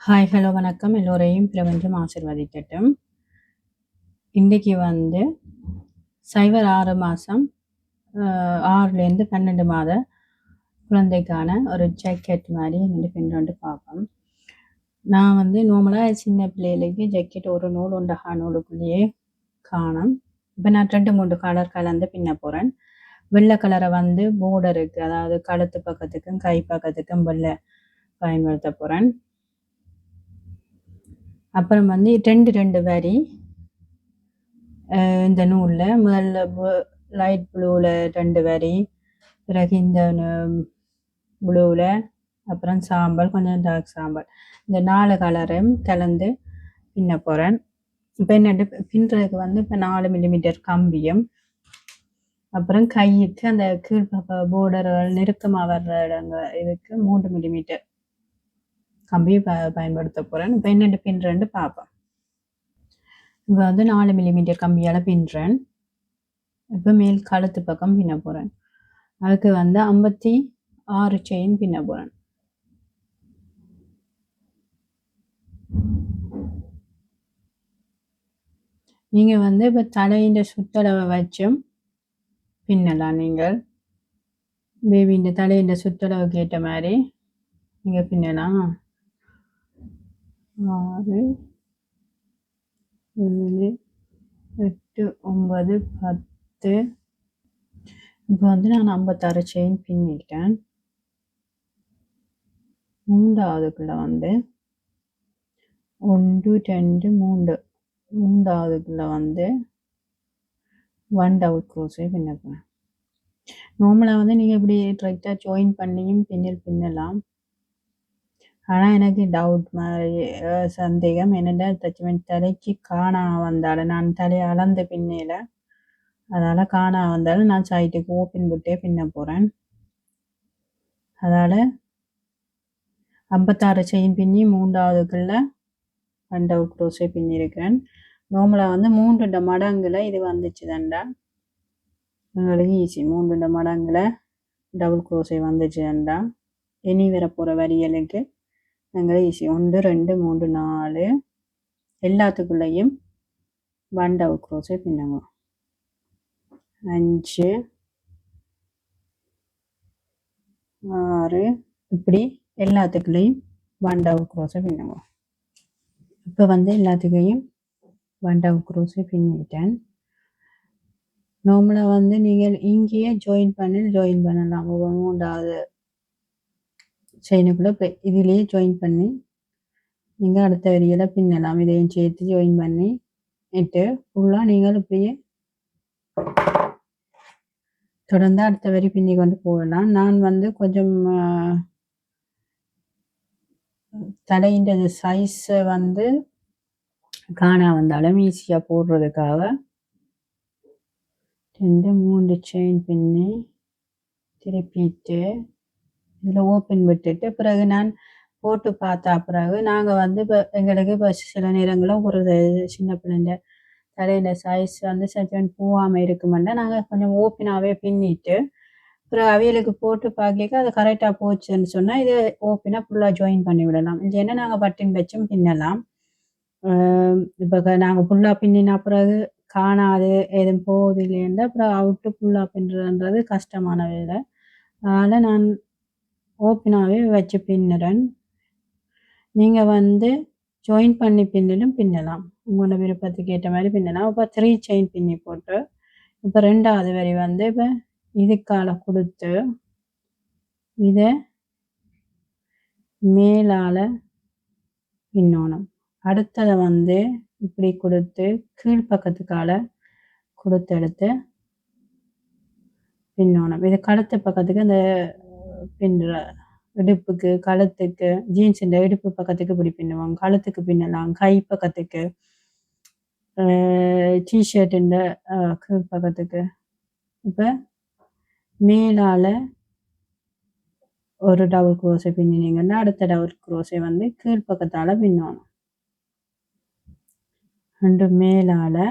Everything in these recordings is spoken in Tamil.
ஹாய் ஹலோ வணக்கம் எல்லோரையும் பிரபஞ்சம் ஆசிர்வதிக்கட்டும். இன்றைக்கி வந்து சைவர் 6 மாதம் 6லேருந்து 12 மாத குழந்தைக்கான ஒரு ஜாக்கெட் மாதிரி என்னோட பின்னொண்டு பார்ப்போம். நான் வந்து நார்மலாக சின்ன பிள்ளைகளுக்கு ஜாக்கெட் ஒரு நூல் ஒன்றா நூலுக்குள்ளேயே காணும். இப்போ நான் 2-3 கலர் கலந்து பின்ன போகிறேன். வெள்ளை கலரை வந்து போர்டருக்கு, அதாவது கழுத்து பக்கத்துக்கும் கை பக்கத்துக்கும் வெள்ளை பயன்படுத்த போகிறேன். அப்புறம் வந்து 2 வரி இந்த நூலில் முதல்ல லைட் ப்ளூவில் 2 வரி, பிறகு இந்த ப்ளூவில், அப்புறம் சாம்பல், கொஞ்சம் டார்க் சாம்பல், இந்த 4 கலரையும் கலந்து பின்ன போகிறேன். இப்போ என்னட்டு பின்னுறதுக்கு வந்து இப்போ 4 மில்லிமீட்டர் கம்பியும், அப்புறம் கைக்கு அந்த கீழ்ப்பக்க போர்டர்கள் நெருக்கமாக வர்ற இடங்கள் இதுக்கு 3 மில்லிமீட்டர் கம்பி பயன்படுத்த போகிறேன். இப்போ என்னட்டு பின்னுறேன்னு பார்ப்போம். இப்போ வந்து 4 மில்லிமீட்டர் கம்பியால் பின்னுறேன். இப்போ மேல் கழுத்து பக்கம் பின்ன போகிறேன். அதுக்கு வந்து 56 செயின் பின்ன போகிறேன். நீங்கள் வந்து இப்போ தலையின் சுற்றளவை வச்சும் பின்னலாம். நீங்கள் பேபியின் தலையின் சுற்றளவுக்கு ஏற்ற மாதிரி நீங்கள் பின்னலாம். 6 7 8 9 10. இப்போ வந்து நான் 56 செயின் பின்னிட்டேன். 3வதுக்குள்ள வந்து 1 2 3 3வதுக்குள்ள வந்து 1 டபுள் க்ரோஷே பின்ன போகிறேன். நார்மலாக வந்து நீங்கள் இப்படி டைரெக்டாக ஜாயின் பண்ணியும் பின்னலாம். ஆனால் எனக்கு டவுட் மாதிரி சந்தேகம் என்னென்னா தலைக்கு காணா வந்தாலும் நான் தலையை அளந்து பின்னல, அதால் காணா வந்தாலும் நான் சைட்டுக்கு ஓப்பன் விட்டே பின்ன போகிறேன். அதால் 56 செயின் பின்னி 3வதுக்குள்ள 1 டபுள் க்ரோஷே பின்னிருக்கிறேன். நார்மலாக வந்து 3 மடங்குல இது வந்துச்சு தண்டா எங்களுக்கு ஈஸி. 3 மடங்குல டபுள் க்ரோஷே வந்துச்சு தண்டா இனி வர போகிற வரியலுக்கு எங்களுக்கு ஈஸி. 1 2 3 4 எல்லாத்துக்குள்ளேயும் 1 டபுள் க்ரோஷே பின்னுங்க. 5 6 இப்படி எல்லாத்துக்குள்ளேயும் 1 டபுள் க்ரோஷே பின்னுங்க. இப்போ வந்து எல்லாத்துக்கையும் 1 டபுள் க்ரோஷே பின்னிட்டேன். நார்மலாக வந்து நீங்கள் இங்கேயே ஜாயின் பண்ணலாம். 3வது செயினுக்குள்ளே இப்போ இதுலேயே ஜாயின் பண்ணி நீங்கள் அடுத்த வரியில் பின்னலாம். இதையும் சேர்த்து ஜாயின் பண்ணி இட்டு ஃபுல்லாக நீங்கள் இப்படியே தொடர்ந்து அடுத்த வரி பின்னி கொண்டு போகலாம். நான் வந்து கொஞ்சம் தலையின் சைஸை வந்து காணா வந்தாலும் ஈஸியாக போடுறதுக்காக 2 3 செயின் பின்னி திருப்பிட்டு இதில் ஓப்பன் விட்டுட்டு பிறகு நான் போட்டு பார்த்தா பிறகு நாங்கள் வந்து இப்போ எங்களுக்கு இப்போ சில நேரங்களில் ஒரு சின்ன பிள்ளைங்க தலையில் சைஸ் வந்து சச்சன் போகாமல் இருக்குமெண்டா நாங்கள் கொஞ்சம் ஓப்பனாகவே பின்னிட்டு அப்புறம் அவைகளுக்கு போட்டு பார்க்க அது கரெக்டாக போச்சுன்னு சொன்னால் இது ஓப்பனாக ஃபுல்லாக ஜாயின் பண்ணி விடலாம். இல்லைன்னா நாங்கள் பட்டின் வச்சும் பின்னலாம். இப்போ நாங்கள் ஃபுல்லாக பின்னினா பிறகு காணாது எதுவும் போகுது இல்லைன்னா அப்புறம் அவுட்டு ஃபுல்லாக பின்னுறன்றது கஷ்டமான வேலை. அதனால் நான் ஓப்பனாகவே வச்சு பின்னுறேன். நீங்கள் வந்து ஜாயின் பண்ணி பின்னலும் பின்னலாம். உங்களோட விருப்பத்துக்கு ஏற்ற மாதிரி பின்னலாம். இப்போ 3 செயின் பின்னி போட்டு இப்போ 2வது வரி வந்து இப்போ இதுக்கால கொடுத்து இதை மேலால் பின்னணும். அடுத்ததை வந்து இப்படி கொடுத்து கீழ்ப்பக்கத்துக்கால கொடுத்து எடுத்து பின்னணும். இது கழுத்து பக்கத்துக்கு அந்த பின்னுற இடுப்புக்கு கழுத்துக்கு ஜீன்ஸ் இந்த இடுப்பு பக்கத்துக்கு இப்படி பின்னுவாங்க. கழுத்துக்கு பின்னலாம், கை பக்கத்துக்கு, டிஷர்ட் இந்த கீழ் பக்கத்துக்கு. இப்போ மேலால் ஒரு டபுள் க்ரோஷே பின்னினீங்கன்னா அடுத்த டபுள் க்ரோஷே வந்து கீழ் பக்கத்தால் பின்னணும். 2 மேலால்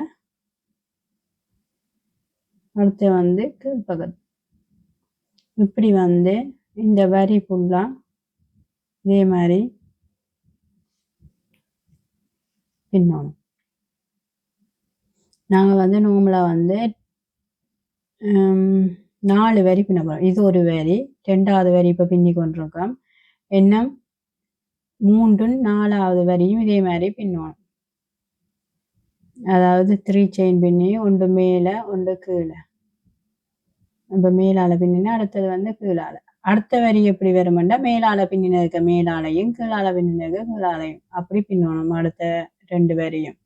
அடுத்து வந்து கீழ் பக்கத்து இப்படி வந்து இந்த வரி ஃபுல்லாக இதே மாதிரி பின்னணும். நாங்கள் வந்து நார்மலாக வந்து 4 வரி பின்ன போகிறோம். இது ஒரு வரி, 2வது வரி இப்போ பின்னி கொண்டிருக்கோம். இன்னும் 3 4வது வரியும் இதே மாதிரி பின்னணும். அதாவது 3 செயின் பின்னி ஒன்று மேலே ஒன்று கீழே. இப்போ மேலால் பின்னினா அடுத்தது வந்து கீழால். அடுத்த வரி எப்படி வருமெண்டா மேலால் பின்னினதுக்கு மேலாலையும் கீழால் பின்னினதுக்கு கீழாலையும் அப்படி பின்னணும் அடுத்த 2 வரியும்.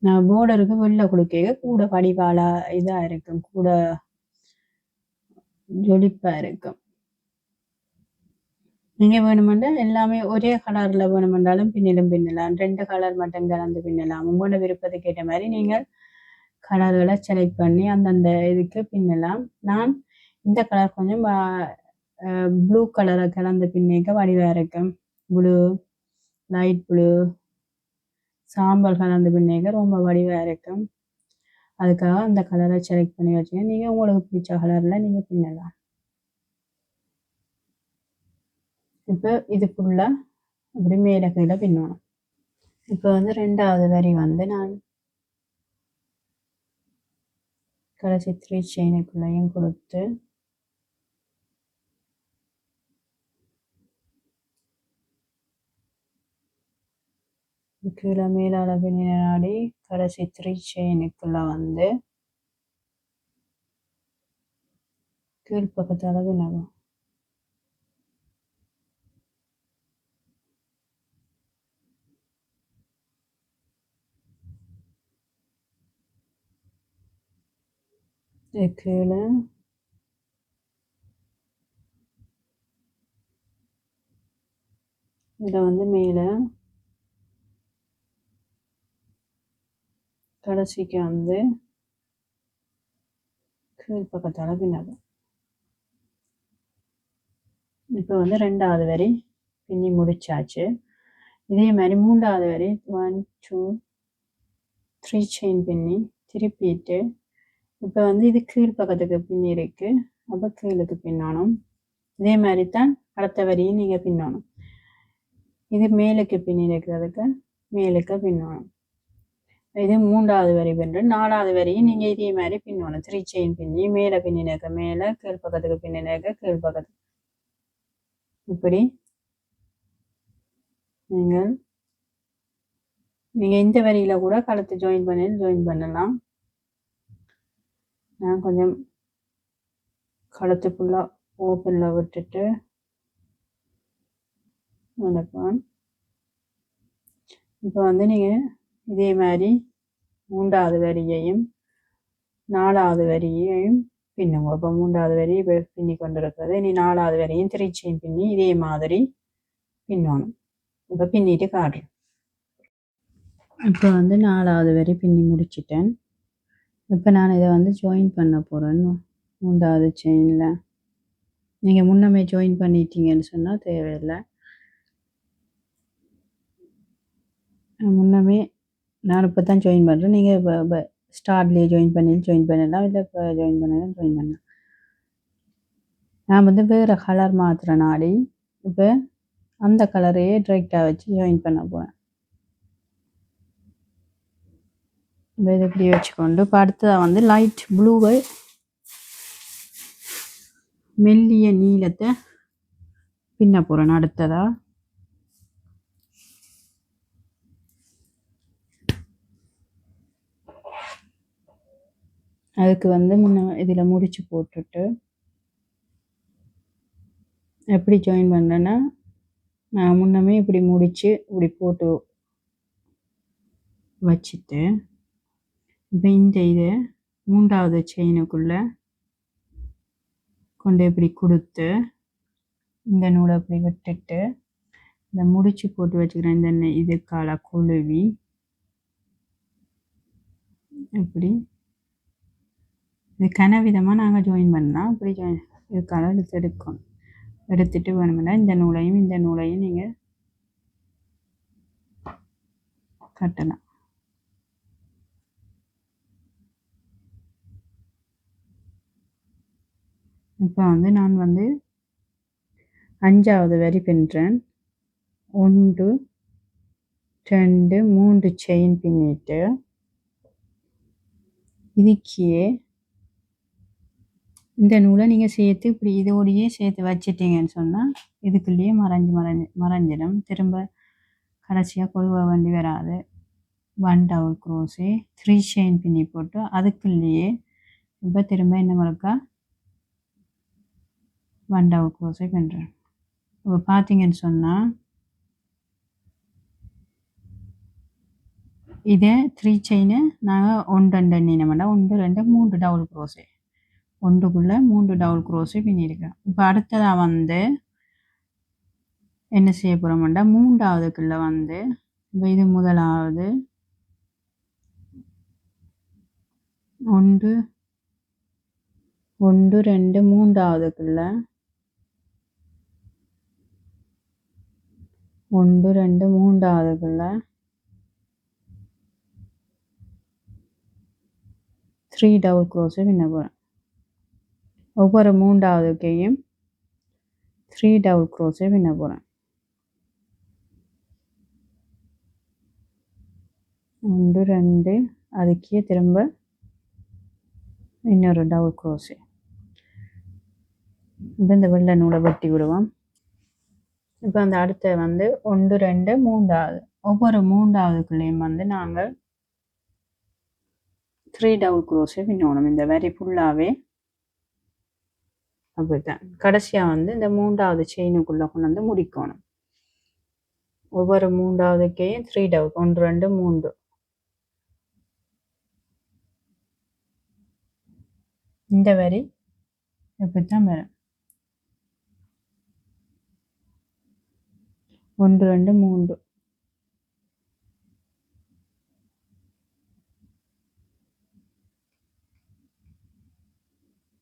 நான் போர்டருக்கு வெள்ளை கொடுக்க கூட படிவாளா இதாக இருக்கும், கூட ஜொலிப்பாக இருக்கும். நீங்கள் வேணுமெண்டா எல்லாமே ஒரே கலரில் வேணுமென்றாலும் பின்னலாம். 2 கலர் மட்டும் கலந்து பின்னலாம். உங்களோட விருப்பத்துக்கு ஏற்ற மாதிரி நீங்கள் கலர்களை செலக்ட் பண்ணி அந்தந்த இதுக்கு பின்னலாம். நான் இந்த கலர் கொஞ்சம் ப்ளூ கலரை கலந்து பின்னிக்க வடிவாக இருக்கும். ப்ளூ, லைட் ப்ளூ, சாம்பல் கலந்து பின்னிக்க ரொம்ப வடிவாக இருக்கும். அதுக்காக அந்த கலரை செலக்ட் பண்ணி வச்சுங்க. நீங்கள் உங்களுக்கு பிடிச்ச கலரில் நீங்கள் பின்னலாம். இப்போ இது ஃபுல்லாக அப்படி மேலே கீழே பின்னணும். இப்போ வந்து 2வது வரி வந்து நான் கடைசி 3 செயினுக்குள்ளேயும் கொடுத்து கீழே மேலால் பின்னாடி கடைசி 3 செயினுக்குள்ளே வந்து கீழ் பக்கத்தால் பின்னணும். கீழே இதில் வந்து மேலே கடைசிக்கு வந்து கீழ் பக்கத்தால் பின்னணும். இப்போ வந்து 2வது வரி பின்னி முடிச்சாச்சு. இதே மாதிரி 3வது வரி 1 2 3 செயின் பின்னி திருப்பிட்டு இப்போ வந்து இது கீழ் பக்கத்துக்கு பின்னி இருக்கு. அப்போ கீழுக்கு பின்னணும். இதே மாதிரி தான் அடுத்த வரியும் நீங்கள் பின்னணும். இது மேலுக்கு பின்னி இருக்கிறதுக்கு மேலுக்கு பின்னணும். இது 3வது வரி பின்னு 4வது வரியும் நீங்கள் இதே மாதிரி பின்னணும். 3 செயின் பின்னி மேலே பின்னினக்க மேலே, கீழ் பக்கத்துக்கு பின்னினக்க கீழ் பக்கத்துக்கு. இப்படி நீங்கள் இந்த வரியில் கூட கழுத்து ஜாயின் பண்ணலாம். நான் கொஞ்சம் கழுத்து ஃபுல்லாக ஓப்பனில் விட்டுட்டு வளர்ப்பேன். இப்போ வந்து நீங்கள் இதே மாதிரி 3வது வரியையும் 4வது வரியையும் பின்னுங்க. இப்போ 3வது வரி இப்போ பின்னி கொண்டிருக்கிறது. இனி 4வது வரியும் 3 செயின் பின்னி இதே மாதிரி பின்னணும். இப்போ பின்னிட்டு காட்டுறேன். இப்போ வந்து 4வது வரி பின்னி முடிச்சிட்டேன். இப்போ நான் இதை வந்து ஜாயின் பண்ண போகிறேன் 3வது செயினில். நீங்கள் முன்னமே ஜாயின் பண்ணிட்டீங்கன்னு சொன்னால் தேவையில்லை. முன்னமே நான் இப்போ தான் ஜாயின் பண்ணுறேன். நீங்கள் இப்போ ஸ்டார்ட்லேயே ஜாயின் பண்ணலாம், இல்லை இப்போ ஜாயின் பண்ணலாம். நான் வந்து வேறு கலர் மாற்றுற நாடி இப்போ அந்த கலரையே டைரெக்டாக வச்சு ஜாயின் பண்ண போகிறேன். இப்போ இதை இப்படி வச்சுக்கொண்டு இப்போ அடுத்ததாக வந்து லைட் ப்ளூவை மெல்லிய நீளத்தை பின்ன போகிறேன். அடுத்ததாக அதுக்கு வந்து இதில் முடிச்சு போட்டுட்டு எப்படி ஜாயின் பண்ணுறேன்னா நான் முன்னமே இப்படி முடித்து இப்படி போட்டு வச்சுட்டு இப்போ இதை 3வது செயினுக்குள்ளே கொண்டு இப்படி கொடுத்து இந்த நூலை அப்படி விட்டுட்டு இந்த முடிச்சு போட்டு வச்சுக்கிறேன். இந்த இதுக்கால கொழுவி இப்படி இது கனவிதமாக நாங்கள் ஜாயின் பண்ணலாம். இப்படி இதுக்கால எடுத்துட்டு வேணும்னா இந்த நூலையும் நீங்கள் கட்டலாம். இப்போ வந்து நான் வந்து அஞ்சாவது வரி பின்னுறேன். 1 2 3 செயின் பின்னிட்டு இதுக்கே இந்த நூலை நீங்கள் சேர்த்து இப்படி இதோடையே சேர்த்து வச்சிட்டீங்கன்னு சொன்னால் இதுக்குள்ளேயே மறைஞ்சிடும். திரும்ப கடைசியாக கொழுவ வேண்டி வராது. 1 டபுள் க்ரோஸே 3 செயின் பின்னி போட்டு அதுக்குள்ளேயே இப்போ திரும்ப என்ன முறைக்கா 1 டபுள் க்ரோஸே பண்ணுறேன். இப்போ பார்த்தீங்கன்னு சொன்னால் இதே 3 செயினை நாங்கள் 1 2 எண்ணினோம்னா 1 2 3 டபுள் க்ரோஸே ஒன்றுக்குள்ளே 3 டபுள் க்ரோஸே பின்னிருக்கேன். இப்போ அடுத்ததாக வந்து என்ன செய்ய போகிறோம்னா மூன்றாவதுக்குள்ளே வந்து இப்போ இது முதலாவது 1 1 2 மூன்றாவதுக்குள்ள 1 2 மூன்றாவதுக்குள்ள 3 டபுள் க்ரோஸை பின்ன போகிறேன். ஒவ்வொரு மூன்றாவதுக்கையும் 3 டபுள் க்ரோஸை பின்ன போகிறேன். 1 2 அதுக்கே திரும்ப இன்னொரு டபுள் க்ரோஸு. இப்போ இந்த வெள்ளை நூலை வெட்டி விடுவோம். இப்போ அந்த அடுத்த வந்து 1 2 மூன்றாவது ஒவ்வொரு மூன்றாவதுக்குள்ளேயும் வந்து நாங்கள் 3 டபுள் க்ரோஸை பின்னணும். இந்த வரி ஃபுல்லாகவே அப்படித்தான். கடைசியாக வந்து இந்த மூன்றாவது செயினுக்குள்ளே கொண்டு வந்து முடிக்கணும். ஒவ்வொரு மூன்றாவதுக்கையும் 3 டபுள் 1 2 3 இந்த வரி இப்படித்தான் வரும். 1 2 3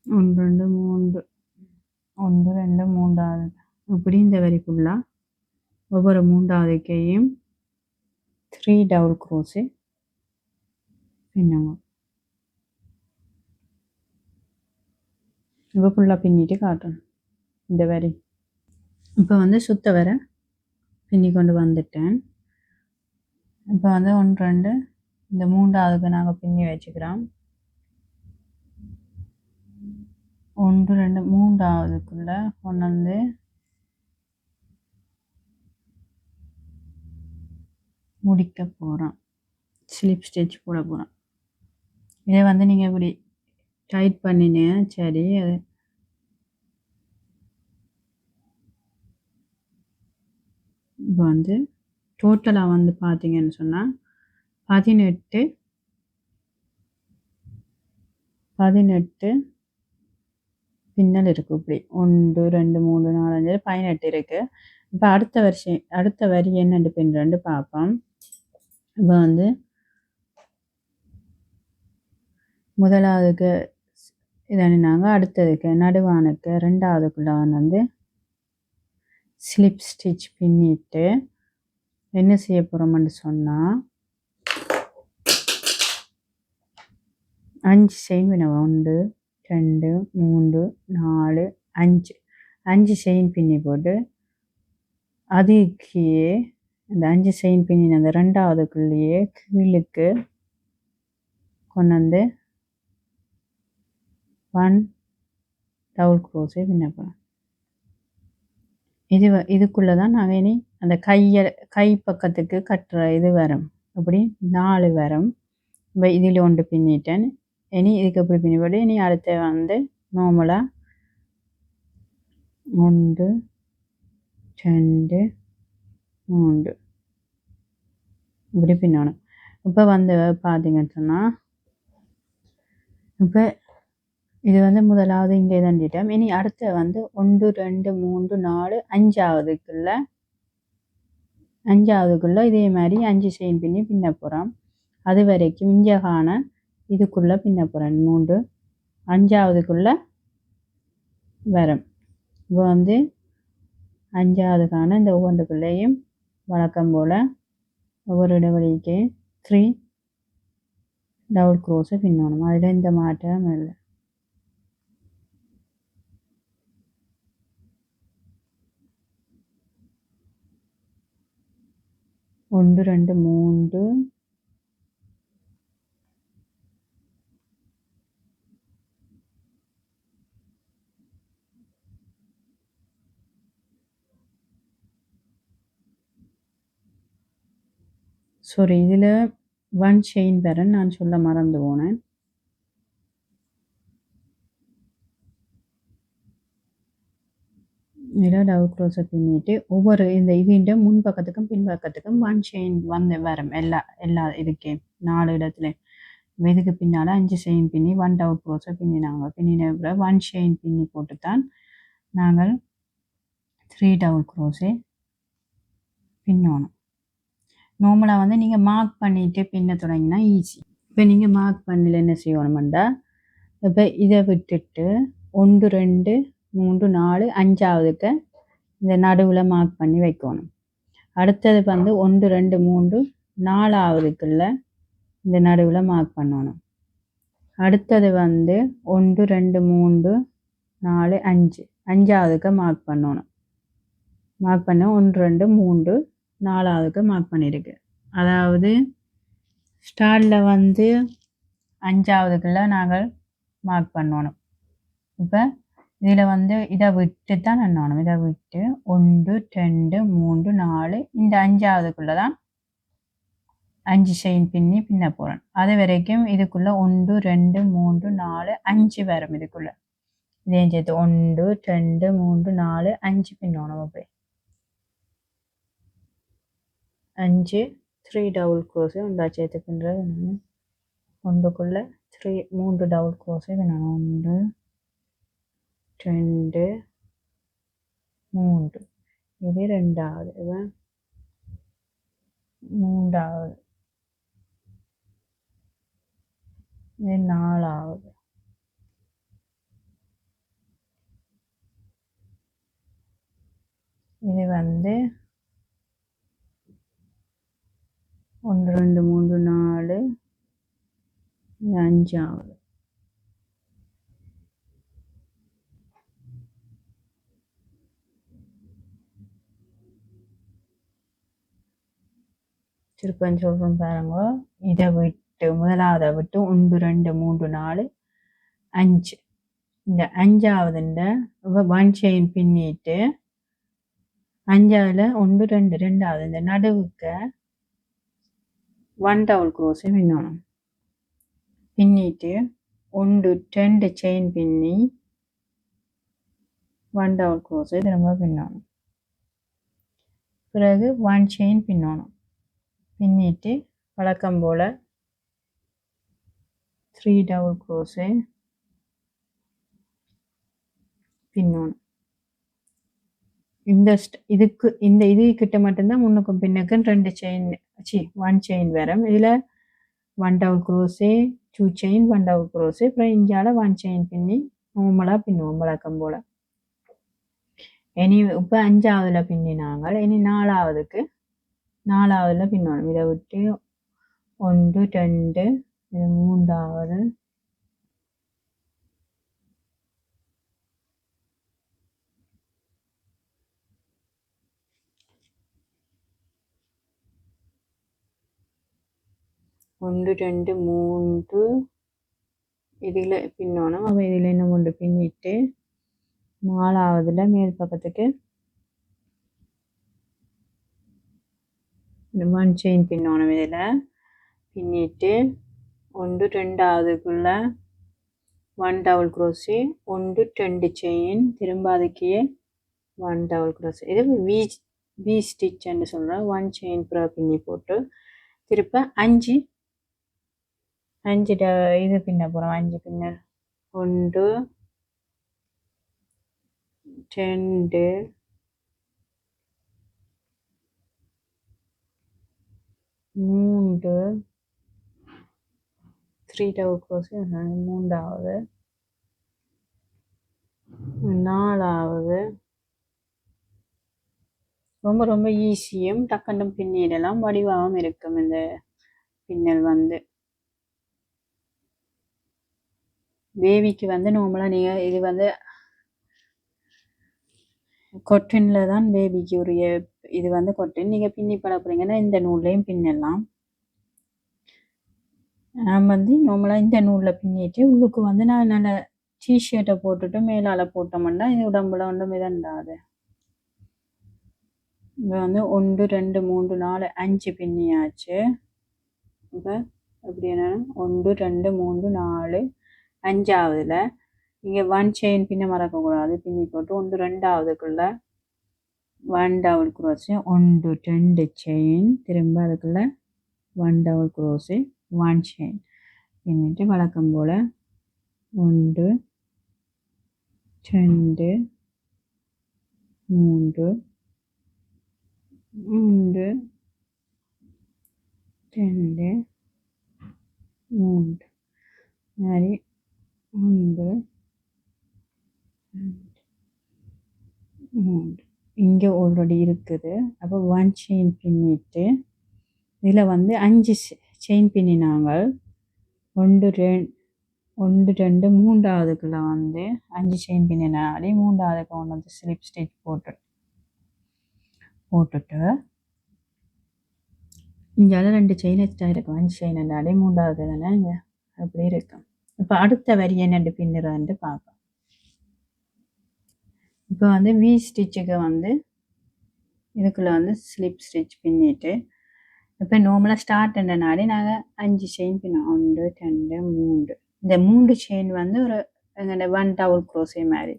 1 2 3 1 2 மூன்றாவது இப்படி இந்த வரி ஃபுல்லாக ஒவ்வொரு மூன்றாவதுக்கையும் 3 டபுள் க்ரோஸு பின்னுங்க. இப்போ ஃபுல்லாக பின்னிட்டு காட்டணும் இந்த வரி. இப்போ வந்து சுத்த வர பின்னி கொண்டு வந்துட்டேன். இப்போ வந்து 1 2 இந்த மூன்றாவதுக்கு நாங்கள் பின்னி வச்சுக்கிறோம். 1 2 மூன்றாவதுக்குள்ள கொண்டு வந்து முடிக்க போகிறோம். ஸ்லிப் ஸ்டிச் போட போகிறோம். இதை வந்து நீங்கள் இப்படி டைட் பண்ணினேன். சரி, அது இப்போ வந்து டோட்டலாக வந்து பார்த்தீங்கன்னு சொன்னால் 18 பின்னல் இருக்குது. இப்படி 1 2 3 4 5 18 இருக்குது. இப்போ அடுத்த வரி என்னென்று பின்னுறேன்னு பார்ப்போம். இப்போ வந்து முதலாவதுக்கு இதனாங்க அடுத்ததுக்கு நடுவானுக்கு ரெண்டாவதுக்குள்ள வந்து ஸ்லிப் ஸ்டிச் பின்னிட்டு என்ன செய்ய போகிறோம்னு சொன்னால் 5 செயின் பின்னுவோம். 1 2 3 4 5 செயின் பின்னி போட்டு அதுக்கே அந்த 5 செயின் பின்னின அந்த ரெண்டாவதுக்குள்ளேயே கீழுக்கு கொண்டு வந்து 1 டபுள் க்ரோஸே பின்ன போகிறோம். இதுக்குள்ளே தான் நாங்கள் இனி அந்த கை பக்கத்துக்கு கட்டுற இது வரும். அப்படி 4 வரும். இப்போ இதில் 1 பின்னிட்டேன். இனி இதுக்கு எப்படி பின்னி போட்டு இனி அடுத்த வந்து நார்மலாக 1 2 3 இப்படி பின்னணும். இப்போ வந்து பார்த்தீங்கன்னு சொன்னால் இப்போ இது வந்து முதலாவது இங்கே தண்டிட்டோம். இனி அடுத்த வந்து 1 2 3 4 5ஆவதுக்குள்ள இதே மாதிரி 5 செயின் பின்னி பின்ன போகிறோம். அது வரைக்கும் இஞ்சகான இதுக்குள்ளே பின்ன போகிறேன். 3 5ஆவதுக்குள்ள வரும். இப்போ வந்து 5ஆவதுக்கான இந்த ஒவ்வொன்றுக்குள்ளேயும் வழக்கம் போல் ஒவ்வொரு இடைவெளிக்கு 3 டபுள் க்ரோஸை பின்னணும். அதில் இந்த மாற்றம் இல்லை. 1 2 3 சாரி இதில் 1 செயின் வரும், நான் சொல்ல மறந்து போனேன். இதில் டபுள் க்ரோஸை பின்னிட்டு ஒவ்வொரு இந்த இதுண்ட முன் பக்கத்துக்கும் பின் பக்கத்துக்கும் 1 செயின் வந்து வரும். எல்லா இதுக்கே 4 இடத்துல இதுக்கு பின்னால் 5 செயின் பின்னி 1 டபுள் க்ரோஸை பின்னினாங்க. பின்னின பிறகு 1 செயின் பின்னி போட்டு தான் நாங்கள் 3 டபுள் க்ரோஸை பின்னணும். நார்மலாக வந்து நீங்கள் மார்க் பண்ணிவிட்டு பின்ன தொடங்கினா ஈஸி. இப்போ நீங்கள் மார்க் பண்ணல என்ன செய்யணுமெண்டா, இப்போ இதை விட்டுட்டு 1 2 3 4 5ஆவதுக்கு இந்த நடுவில் மார்க் பண்ணி வைக்கணும். அடுத்தது வந்து 1 2 3 4ஆவதுக்குள்ள இந்த நடுவில் மார்க் பண்ணணும். அடுத்தது வந்து 1 2 3 4 5 5ஆவதுக்கு மார்க் பண்ணணும். மார்க் பண்ண 1 2 3 4ஆவதுக்கு மார்க் பண்ணியிருக்கு. அதாவது ஸ்டார்டில் வந்து 5ஆவதுக்குள்ள நாங்கள் மார்க் பண்ணணும். இப்போ இதில் வந்து இதை விட்டு தான் எண்ணணும். இதை விட்டு 1 2 3 4 இந்த 5ஆவதுக்குள்ள தான் 5 செயின் பின்னி பின்ன போகிறேன். அது வரைக்கும் இதுக்குள்ள 1 2 3 4 5 வரும். இதுக்குள்ள இதையும் சேர்த்து 1 2 3 4 5 பின்னணும். அப்படி 5 3 டபுள் க்ரோஸை உண்டா சேர்த்து பின்னுறது. ஒன்றுக்குள்ள 3 டபுள் க்ரோஸை பின்னணும். 1 2 3 இது 2ஆவது, இது 3ஆவது, இது 4ஆவது. இது வந்து 1 2 3 4 5ஆவது. திருப்பம் சொல்கிறோம் பாருங்க. இதை விட்டு முதலாவதை விட்டு 1 2 3 4 5 இந்த 5ஆவதுண்ட 1 செயின் பின்னிட்டு 5ஆவதுல 1 2 2ஆவது இந்த நடுவுக்கு 1 டபுள் க்ரோஸை பின்னணும். பின்னிட்டு 1 2 செயின் பின்னி 1 டபுள் க்ரோஸை திரும்ப பின்னணும். பிறகு 1 செயின் பின்னணும். பின்னிட்டு வழக்கம் போல் 3 டபுள் க்ரோஸை பின்னணும். இது கிட்ட மட்டும்தான் முன்னுக்கும் பின்னுக்கும் 2 செயின் 1 செயின் வரும். இதில் 1 double crochet 2 chain 1 double crochet அப்புறம் இஞ்சால 1 செயின் பின்னி நார்மலாக பின்னுவோம் வழக்கம் போல். இனி இப்போ 5ஆவதுல பின்னினாங்க. இனி 4ஆவதுல பின்னணும். இதை விட்டு 1 2 இது 3ஆவது, ஒன்று 2 3 இதில் பின்னணும். அப்போ இதில் இன்னும் ஒன்று பின்னிட்டு 4ஆவதுல மேல் பக்கத்துக்கு 1 செயின் பின்னணும். இதில் பின்னிட்டு 1 2ஆவதுக்குள்ள 1 டபுள் க்ரோஸே 1 2 செயின் திரும்ப அதுக்கே 1 டபுள் க்ரோஸே. இது வி ஸ்டிச்ன்னு சொல்கிறேன். 1 செயின் பின்னி போட்டு திருப்ப 5 இது பின்ன போகிறோம். 5 பின்ன 1 2 3 3 டபுள் க்ரோஸே 3ஆவது, 4ஆவது. ரொம்ப ரொம்ப ஈஸியும் டக்குன்னு பின்னிடலாம், வடிவாகவும் இருக்கும். இந்த பின்னல் வந்து பேபிக்கு வந்து நார்மலாக நீங்கள் இது வந்து கொட்டினில் தான் பேபிக்கு உரிய இது வந்து கொட்டின். நீங்கள் பின்னி பழப்புறீங்கன்னா இந்த நூல்லையும் பின்னலாம். நான் வந்து நார்மலாக இந்த நூலில் பின்னிட்டு உள்ளுக்கு வந்து நான் நல்ல டிஷர்ட்டை போட்டுட்டு மேலால் போட்டோம்னா இது உடம்புல ஒன்றும் இதண்டாது. இப்போ வந்து 1 2 3 4 5 பின்னியாச்சு. இப்போ எப்படி என்ன 1 2 3 4 5ஆவதுல இங்கே 1 செயின் பின்ன மறக்கக்கூடாது. பின்னி போட்டு 1 2ஆவதுக்குள்ள 1 டபுள் க்ரோஸு 1 2 செயின் திரும்ப அதுக்குள்ள 1 டபுள் க்ரோஸு 1 செயின் பின்னிட்டு வழக்கம் போல் 1 2 3 3 2 3 மாதிரி 1 3 இங்கே ஆல்ரெடி இருக்குது. அப்போ 1 செயின் பின்னிட்டு இதில் வந்து 5 செயின் பின்னினாங்க. 1 2 3ஆவதுக்குள்ள வந்து 5 செயின் பின்னினாலே 3ஆவதுக்கு ஒன்று வந்து ஸ்லிப் ஸ்டிச் போட்டுட்டு இங்கே 2 செயின் எக்ஸ்ட்ரா இருக்கும். 5 செயின் என்னாலே 3ஆவது தானே இங்கே அப்படி இருக்கும். இப்போ அடுத்த வரி என்னென்று பின்னுறதுன்ட்டு பார்ப்போம். இப்போ வந்து வி ஸ்டிச்சுக்கு வந்து இதுக்குள்ளே வந்து ஸ்லிப் ஸ்டிச் பின்னிட்டு இப்போ நார்மலாக ஸ்டார்ட்ன்றனாலே நாங்கள் 5 செயின் பின்னோம். 1 2 3 இந்த 3 செயின் வந்து ஒரு எங்கள்ட 1 டபுள் க்ரோஸே மாதிரி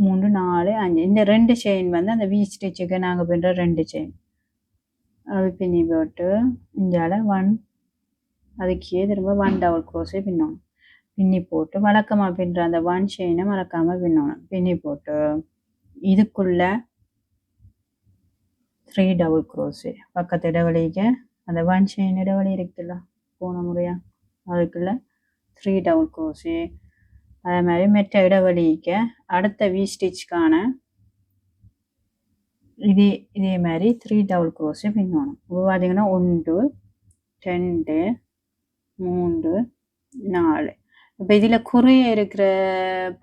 3 4 5 இந்த 2 செயின் வந்து அந்த வி ஸ்டிச்சுக்கு நாங்கள் பின்னுற 2 செயின் அது பின்னி போட்டு இந்தியாவில் 1 அதுக்கே திரும்ப 1 டபுள் க்ரோஸே பின்னோம். பின்னி போட்டு வழக்கமாக பின்னுற அந்த 1 செயினை மறக்காமல் பின்னணும். பின்னி போட்டு இதுக்குள்ள 3 டபுள் க்ரோஸு பக்கத்து இடைவெளிக்கு அந்த 1 செயின் இடைவெளி இருக்குல்ல போன முறையா அதுக்குள்ள 3 டபுள் க்ரோஸு அதே மாதிரி மெட்ட இடைவெளிக்கு அடுத்த வி ஸ்டிச்சுக்கான இதே மாதிரி 3 டபுள் க்ரோஸு பின்னணும். இப்போ பார்த்தீங்கன்னா 1 2 3 4 இப்போ இதில் குறைய இருக்கிற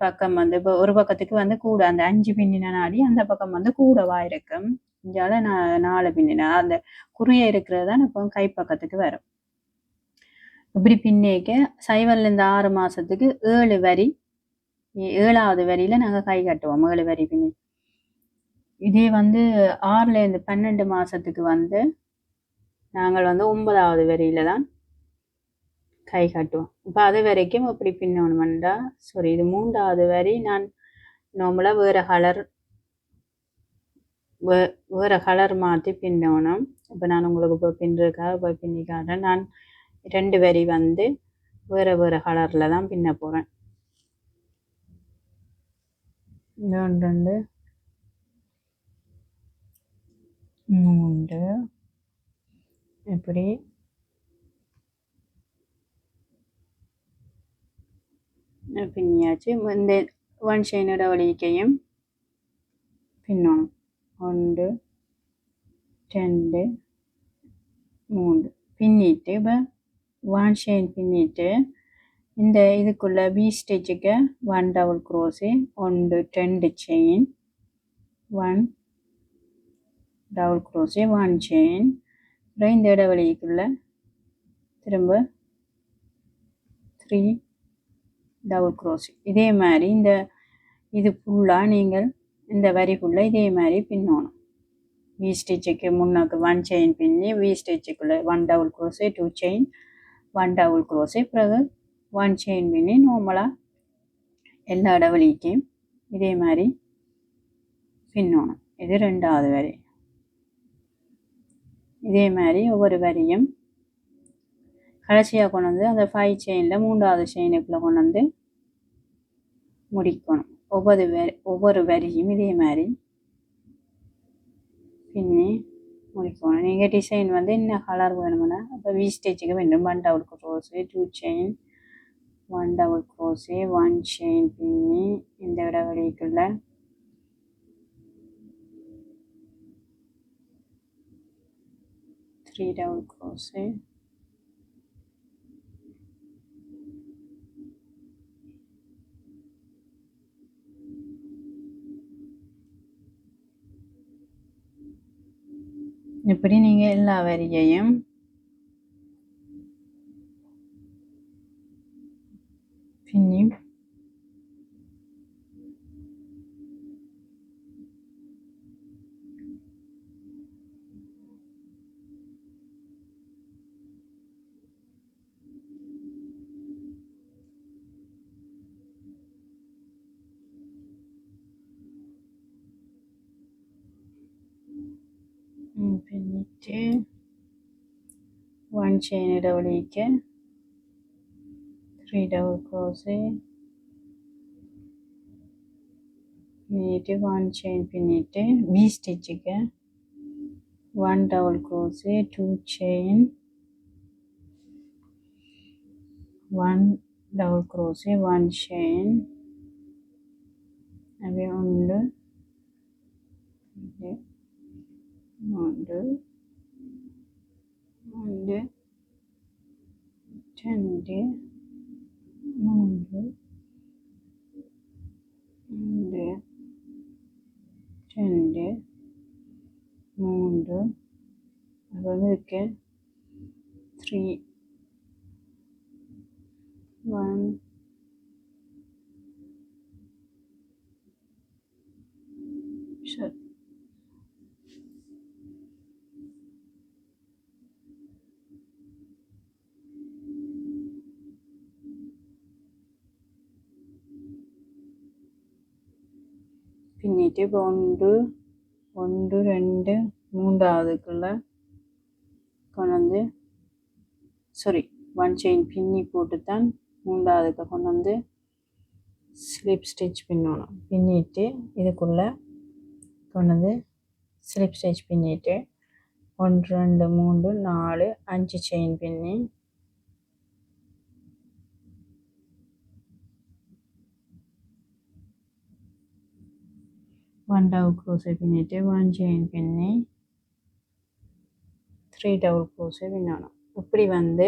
பக்கம் வந்து இப்போ ஒரு பக்கத்துக்கு வந்து கூட அந்த 5 பின்னின நாடி அந்த பக்கம் வந்து கூடவா இருக்கும். இந்தியாவில் 4 பின்னினா அந்த குறைய இருக்கிறது தான் இப்போ கை பக்கத்துக்கு வரும். இப்படி பின்னிக்க சைவல்லேருந்து 6 மாதத்துக்கு 7 வரி 7ஆவது வரியில் நாங்கள் கை கட்டுவோம். 7 வரி பின்னி இதே வந்து 6லேருந்து 12 மாதத்துக்கு வந்து நாங்கள் வந்து 9ஆவது வரியில் தான் கை காட்டுவோம். இப்போ அது வரைக்கும் எப்படி பின்னணுமெண்டா சாரி இது 3ஆவது வரி நான் நார்மலாக வேறு கலர் மாற்றி பின்னணும். இப்போ நான் உங்களுக்கு இப்போ பின்னுறதுக்காக இப்போ பின்னி காட்டுறேன். நான் 2 வரி வந்து வேறு கலரில் தான் பின்ன போகிறேன். 2 3 இப்படி பின்னியாச்சு. இந்த 1 செயினோட வலிக்கையும் பின்னணும். 1 2 3 பின்னிட்டு இப்போ 1 செயின் பின்னிட்டு இந்த இதுக்குள்ள வி ஸ்டிச்சுக்கு 1 double crochet 1 2 chain 1 double crochet 1 chain அப்புறம் இந்த இடைவெளிக்குள்ள திரும்ப 3 டபுள் க்ரோஸு இதே மாதிரி இது ஃபுல்லாக நீங்கள் இந்த வரி ஃபுல்லாக இதே மாதிரி பின்னணும். வி ஸ்டிச்சுக்கு முன்னாக்கு 1 செயின் பின்னி வி ஸ்டிச்சுக்குள்ளே 1 double crochet 2 chain 1 double crochet பிறகு 1 செயின் பின்னி நார்மலாக எல்லா இடைவெளிக்கும் இதே மாதிரி பின்னணும். இது 2ஆவது வரி. இதே மாதிரி ஒவ்வொரு வரியும் கடைசியாக கொண்டு வந்து அந்த 5 செயினில் 3ஆவது செயினுக்குள்ளே கொண்டு வந்து முடிக்கணும். ஒவ்வொரு வரியும் இதே மாதிரி பின்னி முடிக்கணும். நீங்கள் டிசைன் வந்து என்ன கலர் வேணுமுன்னா அப்போ வி ஸ்டிச்சுக்கு வேண்டும் 1 double crochet 2 chain 1 double crochet 1 chain பின்னி இந்த இடைவெளிக்குள்ள 3 டபுள் க்ரோஸு இப்படி நீங்கள் எல்லா வரியையும் பின்னி பின்னிட்டு ஒன் செயின் இடைவெளிக்கு 3 double crochet பின்னிட்டு ஒன் செயின் பின்னிட்டு V ஸ்டிச்சுக்கு 1 double crochet 2 chain 1 double crochet 1 chain அப்படியே 1 2 1 2 3 2 3 அப்புறம் இருக்கு 3 1 சரி பின்னிட்டு இப்போ 1 2 மூன்றாவதுக்குள்ள கொண்டு வந்து சாரி ஒன் செயின் பின்னி போட்டு தான் மூன்றாவதுக்கு கொண்டு வந்து ஸ்லிப் ஸ்டிச் பின்னணும் பின்னிட்டு இதுக்குள்ளே கொண்டு வந்து ஸ்லிப் ஸ்டிச் பின்னிட்டு 1 2 3 4 5 செயின் பின்னி ஒன் டபுள் க்ரோஷே பின்னிட்டு ஒன் செயின் பின்னி 3 டபுள் க்ரோஷே பின்னணும் இப்படி வந்து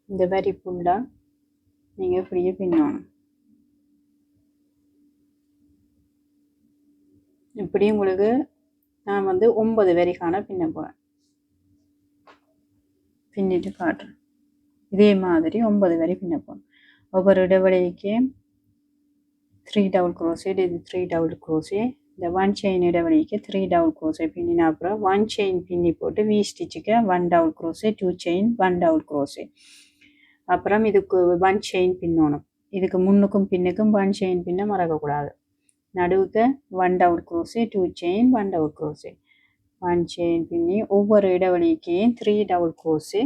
இந்த வரி ஃபுல்லாக நீங்கள் இப்படியே பின்னணும் இப்படி உங்களுக்கு நான் வந்து 9 வரிக்கான பின்ன போகிறேன் பின்னிட்டு காட்டுறேன் இதே மாதிரி 9 வரி பின்ன போகிறேன் ஒவ்வொரு இடைவெளிக்கு 3 டபுள் க்ரோஷே இது 3 டபுள் க்ரோஷே இந்த ஒன் செயின் இடைவெளிக்கு 3 டபுள் க்ரோஷே பின்னினா அப்புறம் ஒன் செயின் பின்னி போட்டு வி ஸ்டிச்சுக்கு 1 double crochet 2 chain 1 double crochet அப்புறம் இதுக்கு ஒன் செயின் பின்னணும் இதுக்கு முன்னுக்கும் பின்னுக்கும் ஒன் செயின் பின்ன மறக்கக்கூடாது நடுவுக்கு 1 double crochet 2 chain 1 double crochet one chain பின்னி ஒவ்வொரு இடைவெளிக்கு 3 டபுள் க்ரோஷே